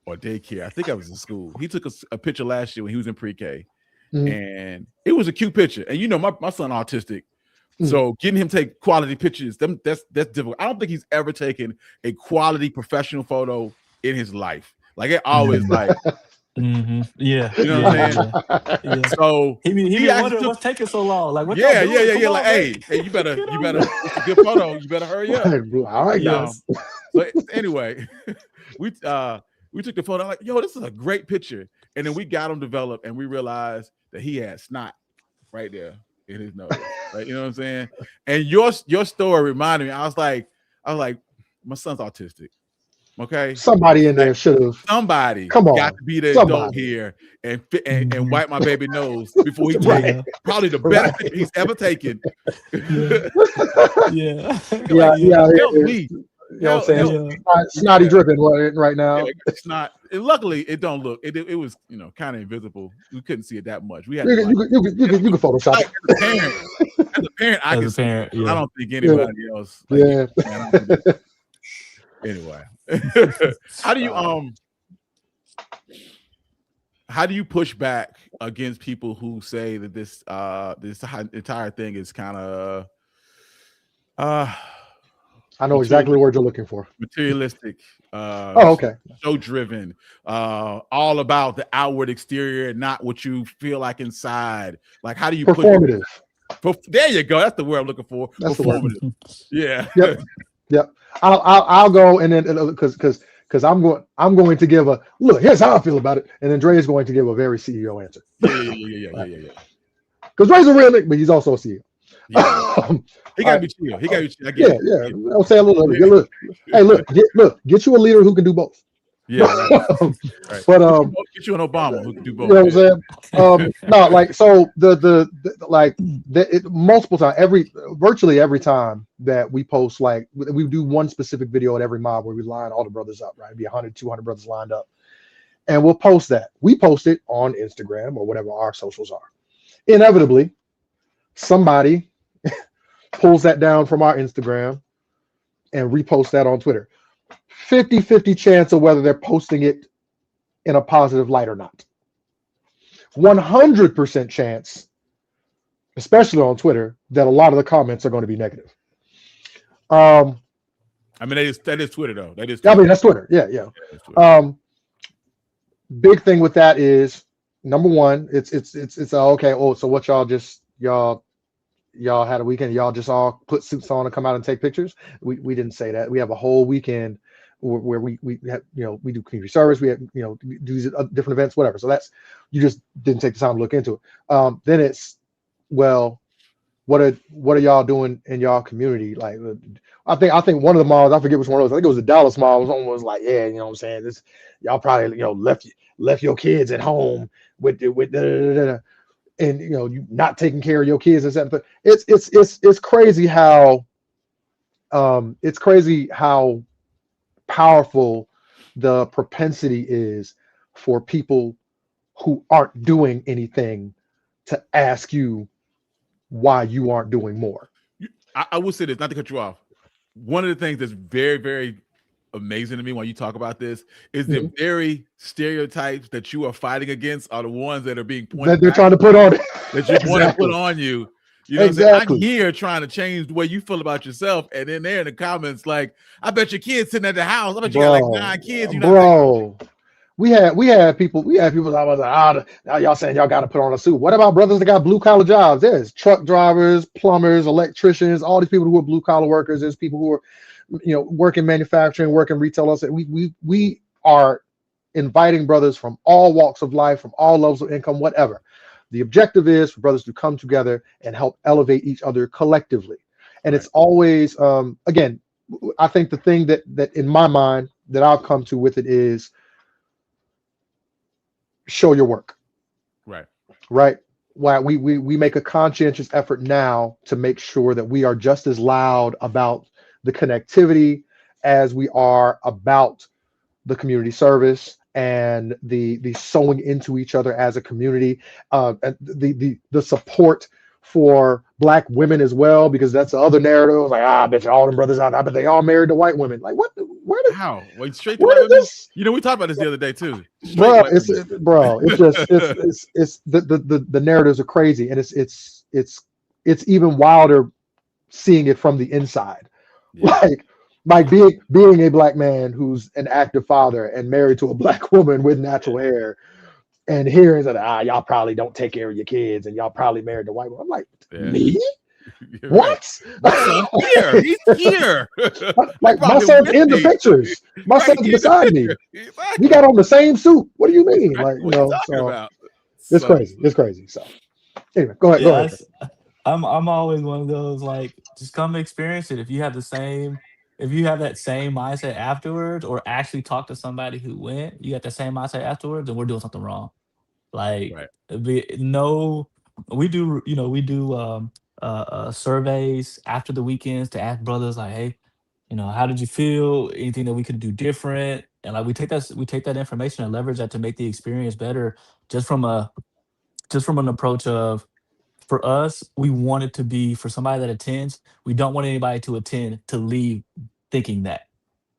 or daycare. I think I was in school. He took a picture last year when he was in pre-K. And it was a cute picture. And my son autistic, So getting him to take quality pictures, that's difficult. I don't think he's ever taken a quality professional photo in his life. Like it always like, Yeah, you know what I'm saying? yeah. So He be actually wondering what's taking so long. Like, what y'all yeah, doing? Come Like, on, man. hey, you better, Get on there. it's a good photo. You better hurry up. All right, guys. So anyway, we took the photo. I'm like, yo, this is a great picture. And then we got him developed, and we realized that he had snot right there in his nose. Right? You know what I'm saying? And your story reminded me. I was like, my son's autistic. Okay, Somebody in there should have. Somebody Come on, got to be the adult here and wipe my baby nose before he takes probably the best picture he's ever taken. Yeah. Help me. You know what I'm saying? Snotty dripping right now. Yeah, it's not. Luckily, it don't look. It was kind of invisible. We couldn't see it that much. We had you can Photoshop it. As a parent, I don't think anybody else. Anyway, how do you push back against people who say that this entire thing is kind of I know exactly what you're looking for. Materialistic, okay, show driven, all about the outward exterior, not what you feel like inside. Like, how do you performative? There you go. That's the word I'm looking for. That's performative. Yeah. Yep. I'll go, and then because I'm going to give a look. Here's how I feel about it, and then Dre is going to give a very CEO answer. Yeah. Because Dre's a real nigga, but he's also a CEO. Yeah. He gotta be chill. He gotta be chill. Yeah. I'll say a little. Get you a leader who can do both. Yeah, right. But get you an Obama who can do both. You know what I'm saying? No, like so multiple times, virtually every time that we post, like we do one specific video at every mob where we line all the brothers up, right? It'd be 100, 200 brothers lined up, and we'll post that. We post it on Instagram or whatever our socials are. Inevitably, somebody pulls that down from our Instagram and reposts that on Twitter. 50-50 chance of whether they're posting it in a positive light or not. 100% chance, especially on Twitter, that a lot of the comments are going to be negative. I mean, that is Twitter though. That is Twitter. I mean, that's Twitter. Yeah. Twitter. Big thing with that is, number one, it's okay. Oh, so what y'all had a weekend? Y'all just all put suits on and come out and take pictures? We didn't say that. We have a whole weekend where we have, we do community service. We have, do different events, whatever. So that's, you just didn't take the time to look into it. Then it's, well, what are y'all doing in y'all community? Like, I think one of the malls, I forget which one it was. I think it was the Dallas mall. Someone was like, yeah, you know what I'm saying? This, y'all probably, left your kids at home with and you not taking care of your kids and stuff. But it's crazy how powerful the propensity is for people who aren't doing anything to ask you why you aren't doing more. I will say this, not to cut you off. One of the things that's very, very amazing to me when you talk about this is the very stereotypes that you are fighting against are the ones that are being pointed that they're trying to put on it. That you want to put on you. You know what I'm saying? I'm here trying to change the way you feel about yourself, and then they're in the comments like, I bet your kids sitting at the house. I bet you got like 9 kids. We had people that was like, now y'all saying y'all got to put on a suit. What about brothers that got blue collar jobs? There's truck drivers, plumbers, electricians, all these people who are blue collar workers. There's people who are, working manufacturing, working retail. We are inviting brothers from all walks of life, from all levels of income, whatever. The objective is for brothers to come together and help elevate each other collectively. And it's always, again, I think the thing that in my mind that I've come to with it is show your work. Right. Why we make a conscientious effort now to make sure that we are just as loud about the connectivity as we are about the community service and the sewing into each other as a community, and the support for Black women as well, because that's the other narrative. Like, I bet you all them brothers out there, I bet they all married to white women. Like, what? How? Wait, straight to white women? We talked about this the other day too. It's just the narratives are crazy, and it's even wilder seeing it from the inside. Yeah. Like being a black man who's an active father and married to a black woman with natural hair, and hearing that y'all probably don't take care of your kids and y'all probably married a white woman. I'm like, Yeah. me? You're right. What? My son's here. He's here. I Like brought my him son's with in the me. pictures. My Right. son's beside me. We Exactly. got on the same suit. What do you That's mean? exactly Like, what you're talking so about. it's So crazy. It's crazy. So anyway, go ahead. Go Yeah, ahead. I'm always one of those like just come experience it. If you have that same mindset afterwards, or actually talk to somebody who went, you got the same mindset afterwards, then we're doing something wrong. Like right. no, we do surveys after the weekends to ask brothers like, hey, how did you feel? Anything that we could do different? And like we take that information and leverage that to make the experience better, just from a just from an approach of, for us, we want it to be, for somebody that attends, we don't want anybody to attend to leave thinking that.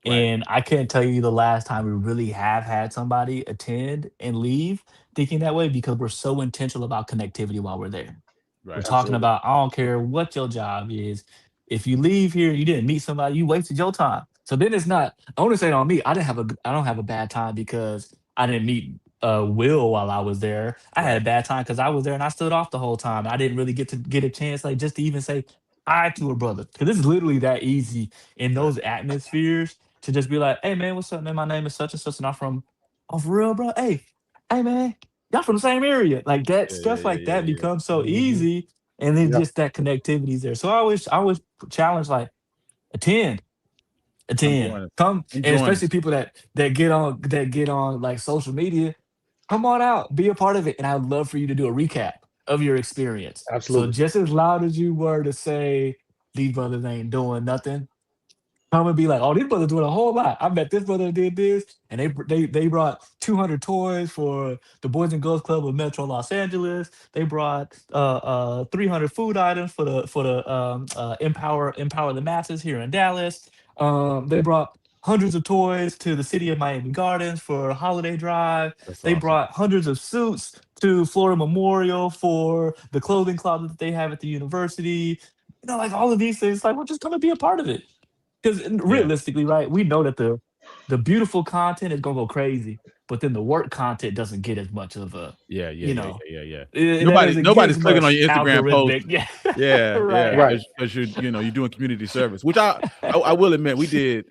Right. And I can't tell you the last time we really have had somebody attend and leave thinking that way, because we're so intentional about connectivity while we're there. We're Right. talking Absolutely. about, I don't care what your job is. If you leave here, you didn't meet somebody, you wasted your time. So then it's not, I want to say it on me. I don't have a bad time because I didn't meet Will while I was there. I had Right. a bad time because I was there and I stood off the whole time. I didn't really get a chance, like, just to even say hi to a brother. Because it's literally that easy in Right. those atmospheres to just be like, hey man, what's up, man? My name is such and such, and I'm from, oh, for real, bro. Hey man, y'all from the same area. Like that Yeah. Yeah. stuff Yeah. like Yeah. that Yeah. becomes so Hmm. easy, and then Yeah, just that connectivity is there. So I always challenge, like, attend, Come attend, join us. come, Come and join especially us. people that get on like social media, come on out, be a part of it, and I'd love for you to do a recap of your experience. So absolutely. just as loud as you were to say these brothers ain't doing nothing, come and be like, oh, these brothers doing a whole lot. I met this brother that did this, and they brought 200 toys for the Boys and Girls Club of Metro Los Angeles. They brought 300 food items for the empower the masses here in Dallas. They brought hundreds of toys to the city of Miami Gardens for a holiday drive. That's They awesome. brought hundreds of suits to Florida Memorial for the clothing closet that they have at the university. Like all of these things, like, we're just gonna be a part of it. Because Yeah. realistically, right, we know that the beautiful content is gonna go crazy, but then the work content doesn't get as much of a, Yeah. Yeah. you Yeah. know, Yeah. Yeah. it Nobody. doesn't get Nobody's as clicking on much your Instagram post. algorithmic. Yeah, Yeah. Yeah. right. Right. Because you're doing community service, which I will admit we did.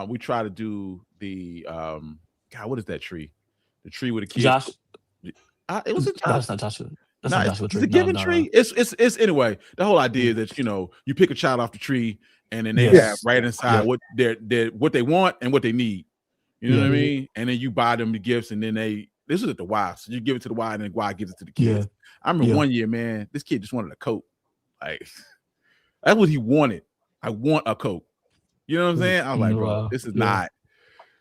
We try to do the God. What is that tree? The tree where the kids. Josh, It was a no, Josh. that's not Joshua. That's No, not Joshua it's Tree. a No, giving no, no. tree. It's anyway. The whole idea Yeah. is that you pick a child off the tree, and then they have Yes. right inside Yep. what what they want and what they need. You know what I Yeah. Hmm. mean? And then you buy them the gifts, and then this is at the Y, so you give it to the Y, and then Y gives it to the Yeah. kids. I remember Yeah. one year, man, this kid just wanted a coat. Like that's what he wanted. I want a coat. You know what I'm saying? I was like, bro, Wow. this is Yeah. not.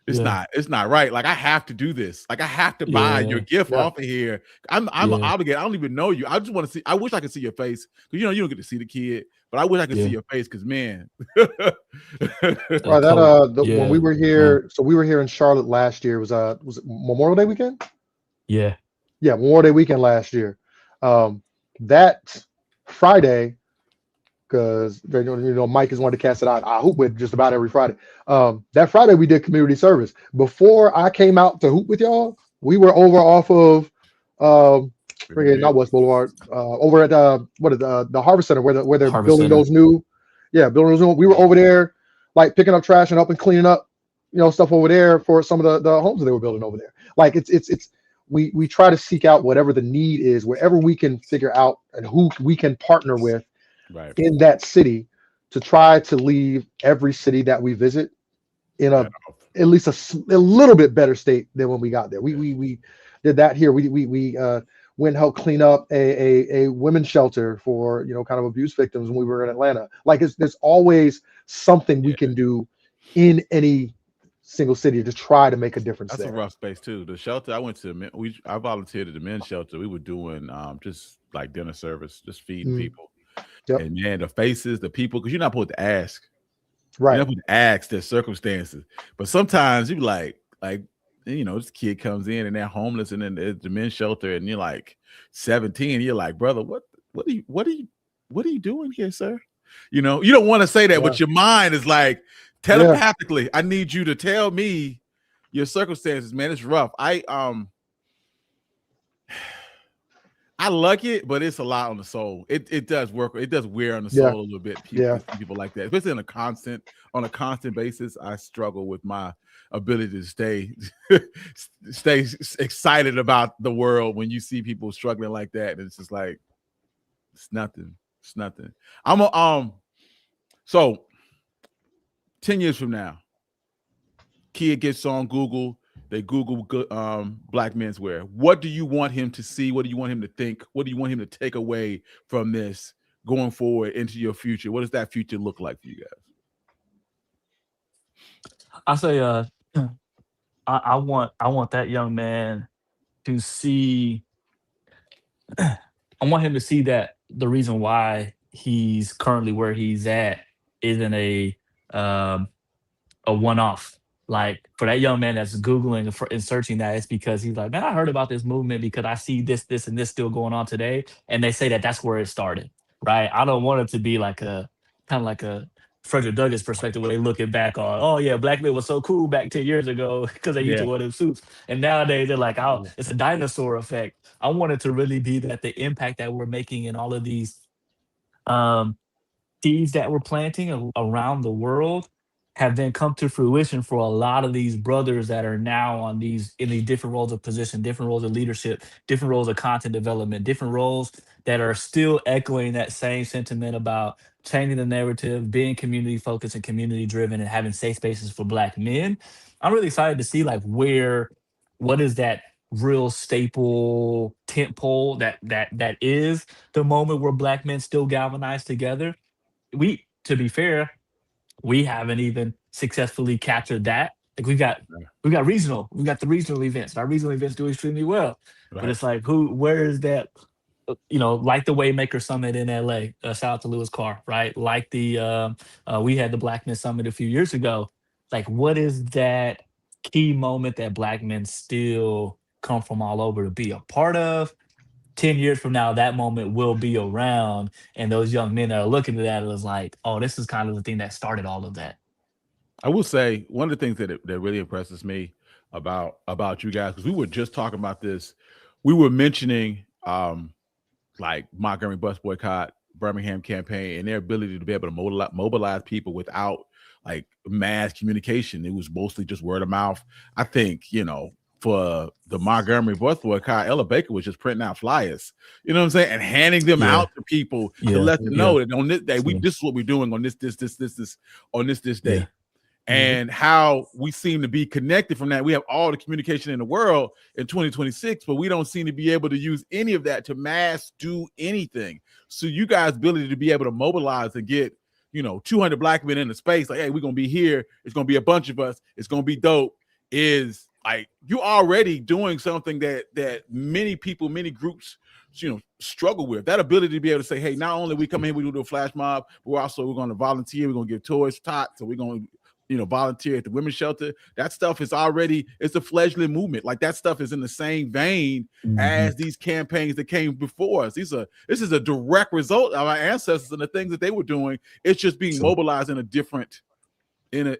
Yeah. It's not right. Like I have to do this. Like I have to buy your Yeah. gift Yeah. off of here. I'm Yeah. obligated. I don't even know you. I just want to see. I wish I could see your face because you don't get to see the kid. But I wish I could see Yeah. your face because man. A Right. That coat. when we Yeah. were Man. here, so we were here in Charlotte last year. Was it Memorial Day weekend? Yeah. Yeah, Memorial Day weekend last year. That Friday, because Mike is one of the cats that I hoop with just about every Friday. That Friday we did community service. Before I came out to hoop with y'all, we were over off of not West Boulevard, over at what is the Harvest Center where they're Harvest building Center. those new, yeah, building those new. We were over there, like picking up trash and helping cleaning up, stuff over there for some of the homes that they were building over there. Like it's we try to seek out whatever the need is, wherever we can figure out and who we can partner with Right. in that city to try to leave every city that we visit in Better a off. at least a little bit better state than when we got there. We Yeah. we did that here. We went and helped clean up a women's shelter for kind of abuse victims when we were in Atlanta. Like there's always something we Yeah. can do in any single city to try to make a difference That's a there. rough space too. The shelter I went to, I volunteered at the men's shelter. We were doing just like dinner service, just feeding Mm, people. yep. And man, the faces, the people, because you're not supposed to ask. You're Right. not supposed to ask their circumstances. But sometimes you be like, this kid comes in and they're homeless and then there's the men's shelter, and you're like 17. You're like, brother, what are you doing here, sir? You know, you don't want to say that, Yeah. but your mind is like telepathically, I need you to tell me your circumstances, man. It's rough. I like it, but it's a lot on the soul. It does work. It does wear on the soul a little bit. People like that, especially on a constant basis. I struggle with my ability to stay excited about the world when you see people struggling like that. And it's just like it's nothing. It's nothing. So 10 years from now, kid gets on Google. They Google Black Menswear. What do you want him to see? What do you want him to think? What do you want him to take away from this going forward into your future? What does that future look like for you guys? I say, I want that young man to see. I want him to see that the reason why he's currently where he's at isn't a one off. Like for that young man that's Googling and searching that, it's because he's like, man, I heard about this movement because I see this, and this still going on today. And they say that that's where it started, right? I don't want it to be like a kind of like a Frederick Douglass perspective where they looking back on, oh yeah, black men was so cool back 10 years ago because they used to wear them suits. And nowadays they're like, oh, it's a dinosaur effect. I want it to really be that the impact that we're making in all of these um, seeds that we're planting around the world have then come to fruition for a lot of these brothers that are now in these different roles of position, different roles of leadership, different roles of content development, different roles that are still echoing that same sentiment about changing the narrative, being community focused and community driven, and having safe spaces for Black men. I'm really excited to see like what is that real staple tent pole that is the moment where Black men still galvanize together. To be fair, we haven't even successfully captured that. Like we got the regional events. Our regional events do extremely well, but it's like where is that? Like the Waymaker Summit in LA. Shout out to Lewis Carr, right? Like we had the Black Men Summit a few years ago. Like, what is that key moment that Black men still come from all over to be a part of? 10 years from now, that moment will be around. And those young men that are looking at that is like, oh, this is kind of the thing that started all of that. I will say one of the things that really impresses me about you guys, because we were just talking about this. We were mentioning like Montgomery bus boycott, Birmingham campaign, and their ability to be able to mobilize people without like mass communication. It was mostly just word of mouth. I think, for the Montgomery bus boycott, Ella Baker was just printing out flyers, you know what I'm saying, and handing them out to people to let them know that on this day, this is what we're doing on this on this day. And how we seem to be connected from that. We have all the communication in the world in 2026, but we don't seem to be able to use any of that to mass do anything. So you guys' ability to be able to mobilize and get, 200 Black men in the space, like, hey, we're going to be here. It's going to be a bunch of us. It's going to be dope. Is like, you already doing something that many people, many groups, struggle with. That ability to be able to say, hey, not only we come in, we do a flash mob, but we're going to volunteer. We're going to give toys, tots. So we're going to, volunteer at the women's shelter. That stuff is it's a fledgling movement. Like that stuff is in the same vein as these campaigns that came before us. This is a direct result of our ancestors and the things that they were doing. It's just being mobilized in a different way,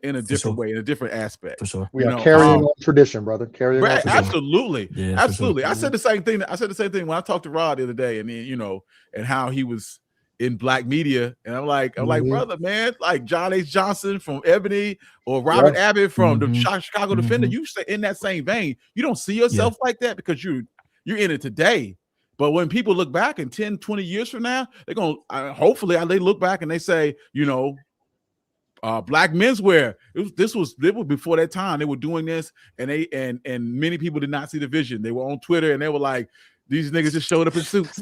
in a different aspect. For sure. We are carrying on tradition, brother. Carrying on tradition. Absolutely. Yeah, absolutely. Sure. I said the same thing when I talked to Rod the other day, and then, and how he was in Black media, and I'm like, brother, man, like John H. Johnson from Ebony or Robert Abbott from the Chicago Defender, you say in that same vein, you don't see yourself like that because you're in it today. But when people look back in 10, 20 years from now, they're going to, hopefully they look back and they say, Black Menswear. It was before that time. They were doing this, and many people did not see the vision. They were on Twitter and they were like, these niggas just showed up in suits.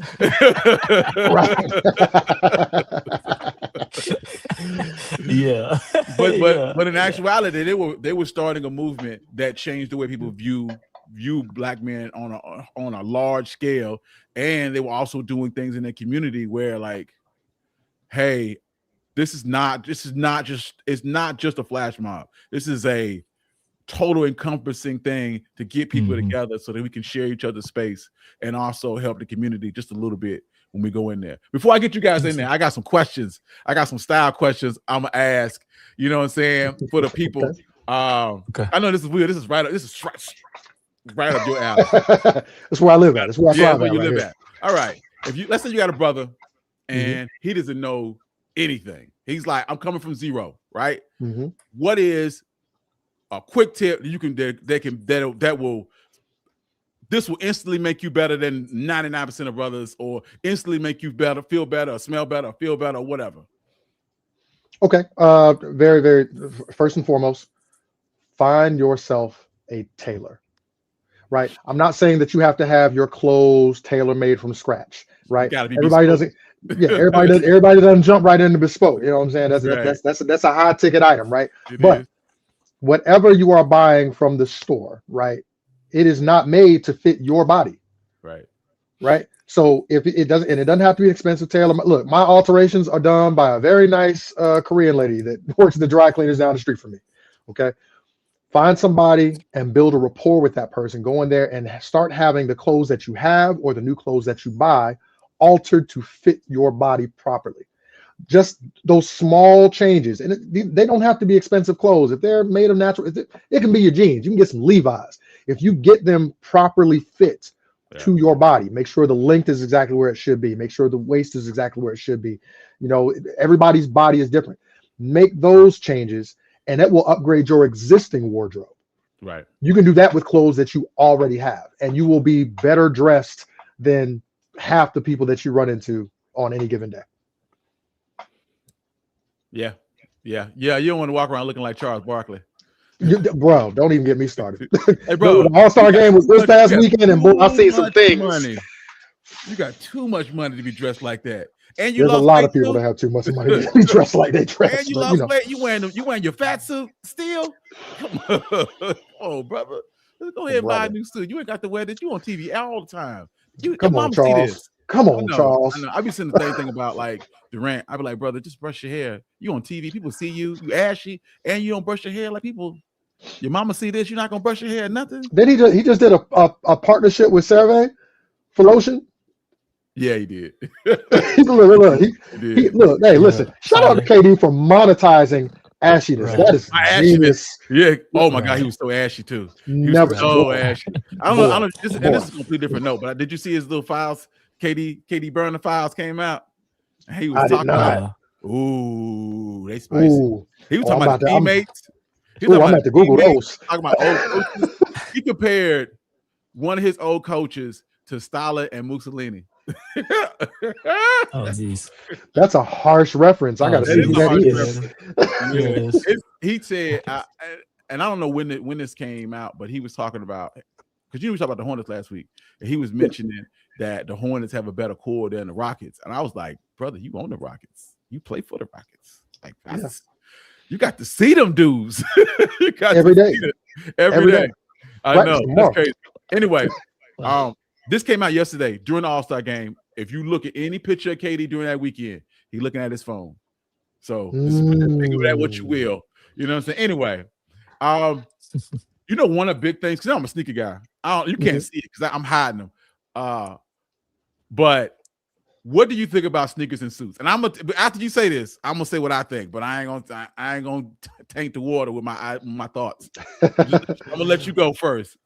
But in actuality, they were starting a movement that changed the way people view Black men on a large scale, and they were also doing things in their community where, like, hey, it's not just a flash mob. This is a total encompassing thing to get people Mhm. together so that we can share each other's space and also help the community just a little bit when we go in there. Before I get you guys in there, I got some questions. I got some style questions I'm gonna ask. You know what I'm saying, for the people. Okay. Okay. I know this is weird. This is right up your alley. That's where I live at. That's where I Yeah, thrive where at you right live here. at. All right. Let's say you got a brother Mm-hmm. and he doesn't know anything. He's like, I'm coming from zero, right? Mm-hmm. What is a quick tip you can that will instantly make you better than 99% of brothers, or instantly make you better, feel better, or smell better, or feel better, or whatever? Okay. Very, very. First and foremost, find yourself a tailor. Right. I'm not saying that you have to have your clothes tailor made from scratch. Right. Gotta be Everybody bespoke. doesn't. Yeah. Everybody doesn't jump right into bespoke. You know what I'm saying? Right. That's a high ticket item. Right. It But is. whatever you are buying from the store, right, it is not made to fit your body. Right. Right. So if it doesn't, and it doesn't have to be an expensive tailor. Look, my alterations are done by a very nice Korean lady that works at the dry cleaners down the street from me. Okay. Find somebody and build a rapport with that person. Go in there and start having the clothes that you have or the new clothes that you buy altered to fit your body properly. Just those small changes, and they don't have to be expensive clothes. If they're made of natural, it can be your jeans. You can get some Levi's. If you get them properly fit to your body, make sure the length is exactly where it should be. Make sure the waist is exactly where it should be. You know, everybody's body is different. Make those changes, and that will upgrade your existing wardrobe. Right. You can do that with clothes that you already have, and you will be better dressed than half the people that you run into on any given day. Yeah. You don't want to walk around looking like Charles Barkley. Bro, don't even get me started. Hey, bro, the All-Star game was this past weekend, and boy, I've seen some things. Money. You got too much money to be dressed like that, and there's a lot of people that have too much money to be dressed like they dress. And you lost weight. You wearing your fat suit still? Come on, oh brother, let's go ahead and buy a new suit. You ain't got to wear this. You on TV all the time. Come on, Charles. Come on, Charles. I be saying the same thing about like Durant. I be like, brother, just brush your hair. You on TV, people see you ashy, and you don't brush your hair like people. Your mama see this, you're not gonna brush your hair, nothing. Then he just did a partnership with CeraVe for lotion. Yeah, he did. look, hey, listen, shout out to KD for monetizing ashiness. That is genius. Yeah. Oh my God, he was so ashy too. Never so ashy. I don't know. This is a completely different note, but did you see his little files? KD Burner files came out. He was talking about, ooh, they spicy. Ooh. He was talking about teammates. I'm at the Google those. Talking about old coaches. He compared one of his old coaches to Stoller and Mussolini. Oh, geez. That's a harsh reference. I got to see who that is. He said, and I don't know when this came out, but he was talking about, because you were talking about the Hornets last week, and he was mentioning that the Hornets have a better core than the Rockets. And I was like, brother, you own the Rockets. You play for the Rockets. Like, you got to see them dudes. You got every day. Every day. I know. That's crazy. Anyway, this came out yesterday during the All-Star game. If you look at any picture of KD during that weekend, he's looking at his phone. So think of that what you will. You know what I'm saying? Anyway, you know, one of the big things, because I'm a sneaker guy. You can't see it because I'm hiding them. But what do you think about sneakers and suits? And after you say this, I'm gonna say what I think, but I ain't gonna taint the water with my thoughts. I'm gonna let you go first.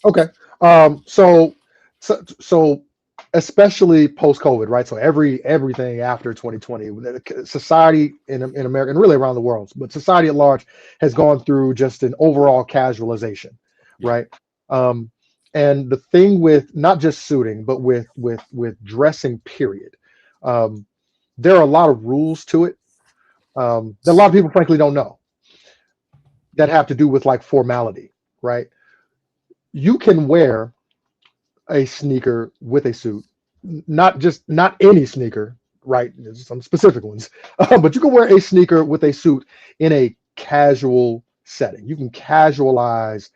Okay. So especially post-COVID, right? So everything after 2020, society in America and really around the world, but society at large has gone through just an overall casualization, right? And the thing with not just suiting, but with dressing, period, there are a lot of rules to it that a lot of people frankly don't know that have to do with like formality, right? You can wear a sneaker with a suit, not any sneaker, right? There's some specific ones, but you can wear a sneaker with a suit in a casual setting. You can casualize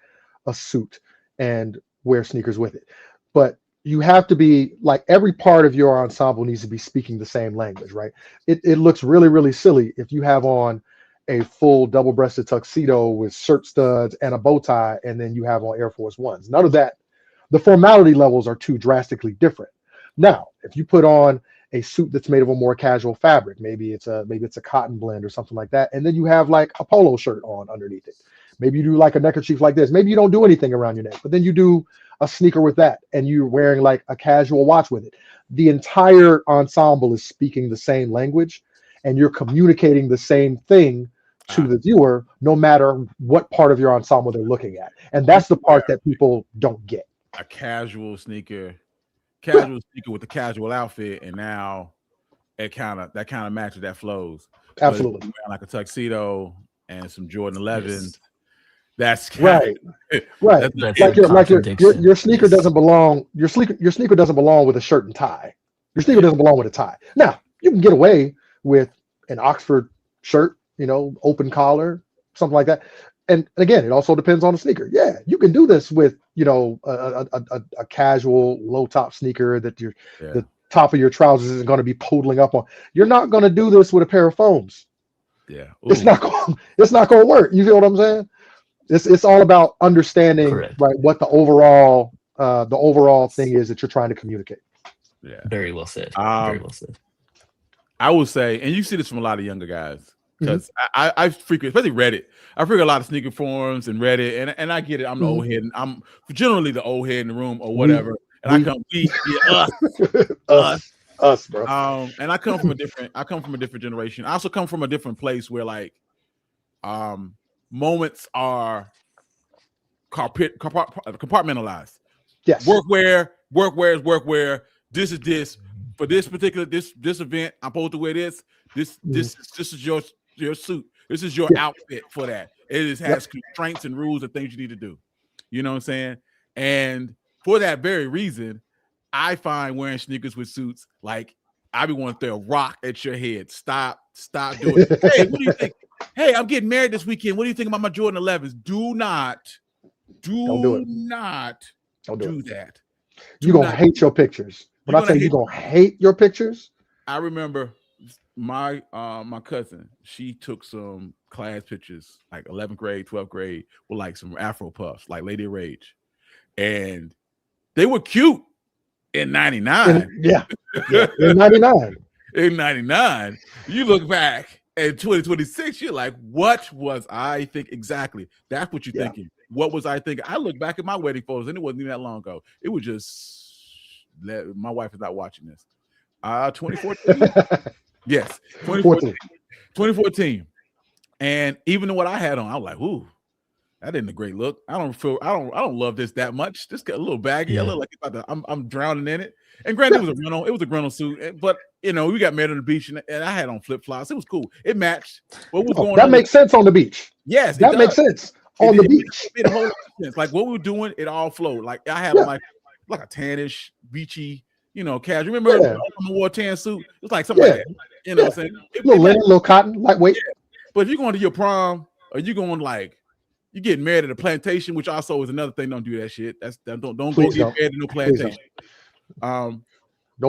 a suit and wear sneakers with it, but you have to be like, every part of your ensemble needs to be speaking the same language, right? It looks really, really silly if you have on a full double-breasted tuxedo with shirt studs and a bow tie, and then you have on Air Force Ones. None of that. The formality levels are too drastically different. Now, if you put on a suit that's made of a more casual fabric, maybe it's a cotton blend or something like that, and then you have like a polo shirt on underneath it. Maybe you do like a neckerchief like this. Maybe you don't do anything around your neck, but then you do a sneaker with that, and you're wearing like a casual watch with it. The entire ensemble is speaking the same language, and you're communicating the same thing to the viewer, no matter what part of your ensemble they're looking at. And that's the part that people don't get. A casual sneaker with a casual outfit, and now that kind of matches, that flows. Absolutely. Like a tuxedo and some Jordan 11s. That's right. Right. Like your sneaker doesn't belong. Your sneaker doesn't belong with a shirt and tie. Your sneaker doesn't belong with a tie. Now you can get away with an Oxford shirt, open collar, something like that. And again, it also depends on the sneaker. Yeah, you can do this with a casual low top sneaker that the top of your trousers isn't going to be poodling up on. You're not going to do this with a pair of foams. Yeah, it's not going to work. You feel what I'm saying? It's all about understanding, right, what the overall thing is that you're trying to communicate. Yeah, very well said. Very well said. I will say, and you see this from a lot of younger guys, because I frequent, especially Reddit. I frequent a lot of sneaker forums and Reddit, and I get it. I'm the old head, and I'm generally the old head in the room or whatever. And us, bro. And I come from a different generation. I also come from a different place where like, moments are compartmentalized. Yes. Workwear is workwear. This is this. For this particular this event, I'm supposed to wear this. This is your suit. This is your outfit for that. It has constraints and rules and things you need to do. You know what I'm saying? And for that very reason, I find wearing sneakers with suits like I be wanting to throw a rock at your head. Stop doing it. Hey, what do you think? Hey, I'm getting married this weekend. What do you think about my Jordan 11s? Do not do that. You're going to hate your pictures. When I say you're going to hate your pictures. I remember my cousin, she took some class pictures, like 11th grade, 12th grade, with like some Afro puffs, like Lady of Rage. And they were cute in 99. In 99. In 99. You look back in 2026, you're like, what was I thinking? Exactly. That's what you're thinking. What was I thinking? I look back at my wedding photos, and it wasn't even that long ago. It was just, my wife is not watching this. 2014. Yes, 2014. And even what I had on, I was like, ooh, that isn't a great look. I don't love this that much. This got a little baggy. I look like I'm drowning in it. And granted, it was a rental suit, but we got married on the beach, and I had on flip flops. It was cool. It matched. What was going on? That makes sense on the beach. Yes, that makes sense on the beach. It made a whole lot of sense. Like what we were doing, it all flowed. Like I had like a tannish, beachy, casual. Remember I wore a tan suit? It was like something like that. You know what I'm saying? Little linen, little cotton, lightweight. Yeah. But if you're going to your prom, or you're going you getting married at a plantation, which also is another thing. Don't do that shit. Don't go get married at no plantation. Don't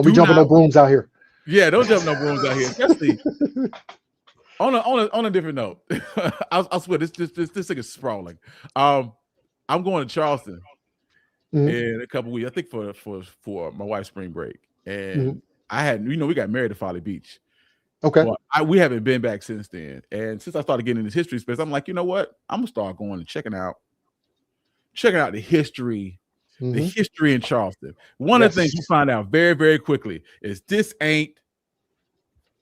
be jumping no brooms out here. Yeah, don't jump no brooms out here. Especially on a different note. I swear this thing is sprawling. I'm going to Charleston in a couple weeks. I think for my wife's spring break, and I had we got married at Folly Beach. Okay. Well, we haven't been back since then. And since I started getting in this history space, I'm like, you know what? I'm gonna start going and checking out the history, the history in Charleston. One of the things you find out very, very quickly is this ain't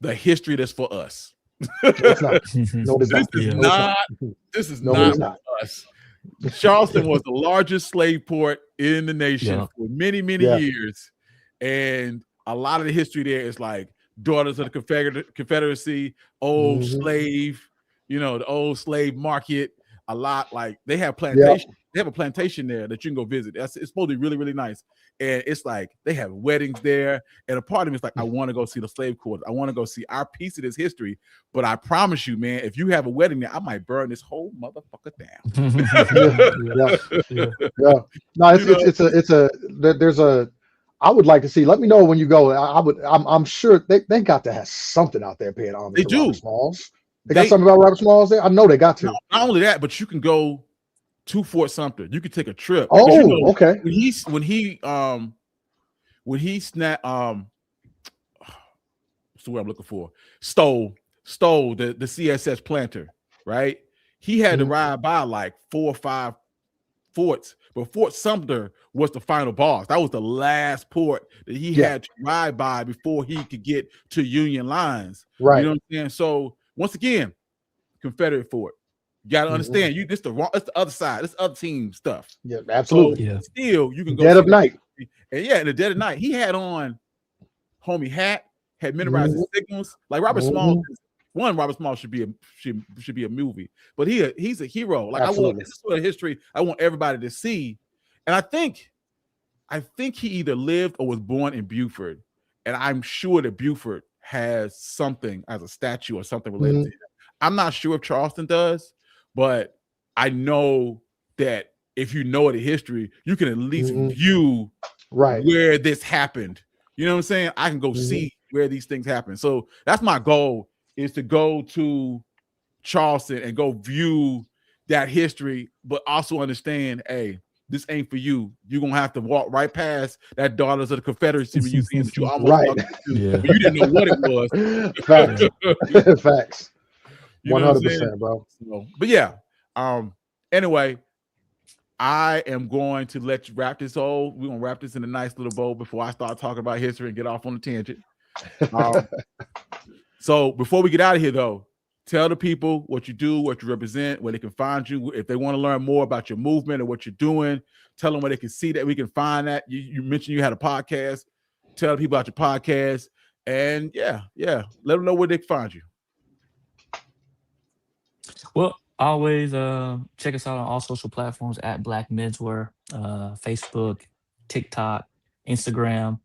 the history that's for us. It's not. No, this is not for us. Charleston was the largest slave port in the nation for many, many years. And a lot of the history there is like Daughters of the Confederacy, old slave, the old slave market. A lot like they have plantation. They have a plantation there that you can go visit. It's supposed to be really, really nice. And it's like they have weddings there. And a part of me is like, I want to go see the slave quarters. I want to go see our piece of this history. But I promise you, man, if you have a wedding there, I might burn this whole motherfucker down. No, I would like to see. Let me know when you go. I'm sure they got to have something out there paying homage to Robert Smalls. They got something about Robert Smalls there. I know they got to. Not only that, but you can go to Fort Sumter. You could take a trip. Oh, okay. When he snapped what's the word I'm looking for? Stole the CSS planter, right? He had to ride by like 4 or 5 forts, but Fort Sumter was the final boss. That was the last port that he had to ride by before he could get to Union lines. Right. You know what I'm saying? So once again, Confederate fort. You got to understand, it's the other side. It's other team stuff. Yeah, absolutely. So still, you can go dead of night. And in the dead of night, he had on homie hat, had memorized his signals. Like Robert Small. Robert Small should be a movie, but he's a hero. Like this is sort of history I want everybody to see. And I think he either lived or was born in Beaufort, and I'm sure that Beaufort has something as a statue or something related to him. I'm not sure if Charleston does, but I know that if you know the history, you can at least view where this happened. You know what I'm saying? I can go see where these things happen. So that's my goal, is to go to Charleston and go view that history, but also understand, hey, this ain't for you. You're going to have to walk right past that Daughters of the Confederacy Museum that you almost walked into, but you didn't know what it was. Facts. Facts. 100%, bro. So, but yeah. Anyway, I am going to let you wrap this all. We're going to wrap this in a nice little bow before I start talking about history and get off on a tangent. So before we get out of here, though, tell the people what you do, what you represent, where they can find you. If they want to learn more about your movement or what you're doing, tell them where they can see that. We can find that. You mentioned you had a podcast. Tell the people about your podcast. And yeah, let them know where they can find you. Well, always check us out on all social platforms at Black Menswear, Facebook, TikTok, Instagram,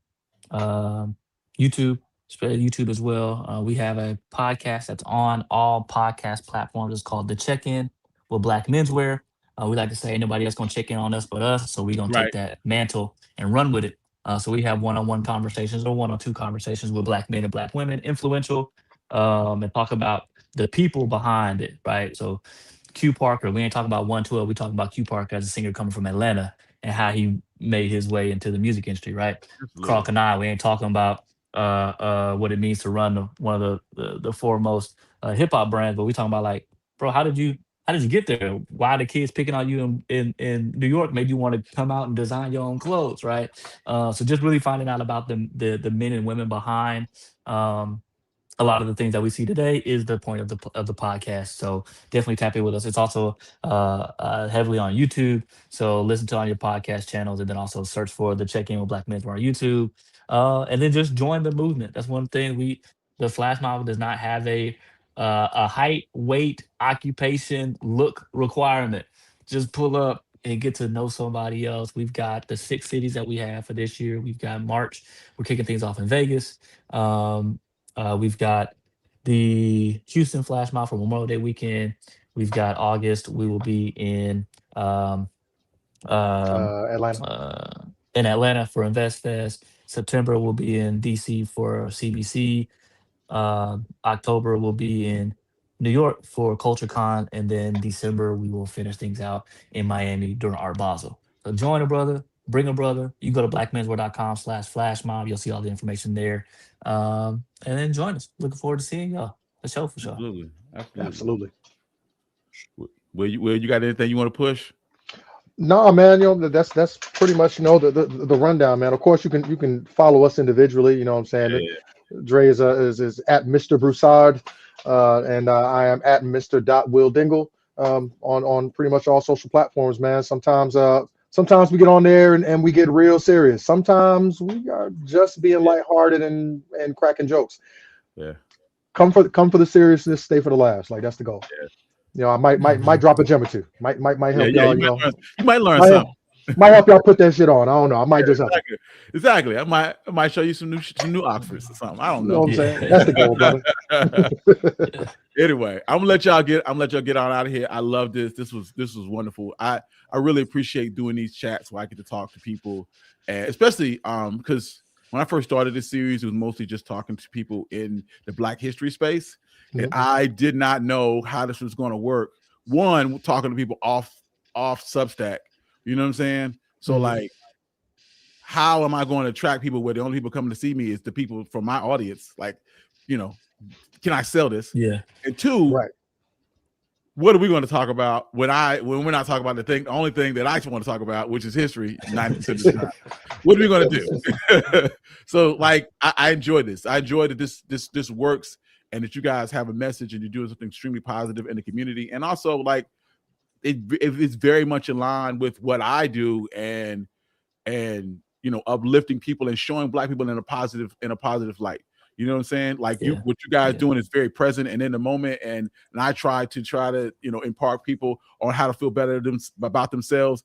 YouTube. YouTube as well. We have a podcast that's on all podcast platforms. It's called The Check-In with Black Menswear. We like to say ain't nobody else gonna check in on us but us, so we're gonna take that mantle and run with it. So we have one-on-one conversations or one-on-two conversations with Black men and Black women, influential, and talk about the people behind it, right? So Q Parker, we ain't talking about 112, we talking about Q Parker as a singer coming from Atlanta and how he made his way into the music industry, right? Carl Kanai, we ain't talking about what it means to run one of the foremost hip hop brands, but we talking about like, bro, how did you get there? Why the kids picking on you in New York made you want to come out and design your own clothes, right? So just really finding out about the men and women behind a lot of the things that we see today is the point of the podcast. So definitely tap in with us. It's also heavily on YouTube. So listen to on your podcast channels, and then also search for The Check-In with Black Menswear on YouTube. And then just join the movement. That's one thing the Flash Mob does not have a height, weight, occupation, look requirement. Just pull up and get to know somebody else. We've got the 6 cities that we have for this year. We've got March. We're kicking things off in Vegas. We've got the Houston Flash Mob for Memorial Day weekend. We've got August. We will be in Atlanta for Invest Fest. September we'll be in DC for CBC. October we'll be in New York for CultureCon, and then December we will finish things out in Miami during Art Basel. So join a brother, bring a brother. You go to blackmenswear.com/flashmob. You'll see all the information there. And then join us. Looking forward to seeing y'all. The show for sure. Absolutely. Well, you got anything you want to push? No, man. That's pretty much the rundown, man. Of course, you can follow us individually. You know what I'm saying? Yeah. Dre is at Mr. Broussard, and I am at Mr. Will Dingle on pretty much all social platforms, man. Sometimes we get on there and we get real serious. Sometimes we are just being lighthearted and cracking jokes. Yeah. Come for the seriousness, stay for the laughs. Like that's the goal. Yeah. I might drop a gem or two. Might help y'all. You might learn something. Might help y'all put that shit on. I don't know. I might just help. Exactly. I might show you some new Oxfords or something. I don't know. You know what I'm saying? That's the goal, brother. Anyway, I'm gonna let y'all get on out of here. I love this. This was wonderful. I really appreciate doing these chats where I get to talk to people, and especially because when I first started this series, it was mostly just talking to people in the Black history space. And Mhm. I did not know how this was going to work. One, talking to people off Substack, you know what I'm saying? So Mhm. like, how am I going to attract people where the only people coming to see me is the people from my audience? Like, you know, can I sell this? Yeah. And two, Right. what are we going to talk about when we're not talking about the only thing that I want to talk about, which is history 90% of the time? What are we going to do? So like, I enjoy this. I enjoy that this works, and that you guys have a message and you're doing something extremely positive in the community. And also like, it's very much in line with what I do, and you know, uplifting people and showing Black people in a positive light. You know what I'm saying? Like what you guys doing is very present and in the moment, and I try to you know, impart people on how to feel better about themselves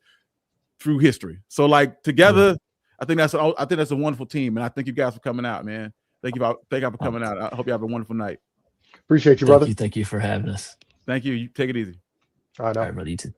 through history. So like together, I think that's a wonderful team, and I thank you guys for coming out, man. Thank you for coming out. I hope you have a wonderful night. Appreciate you, brother. Thank you for having us. Thank you. You take it easy. All right, All now. right, buddy. You too.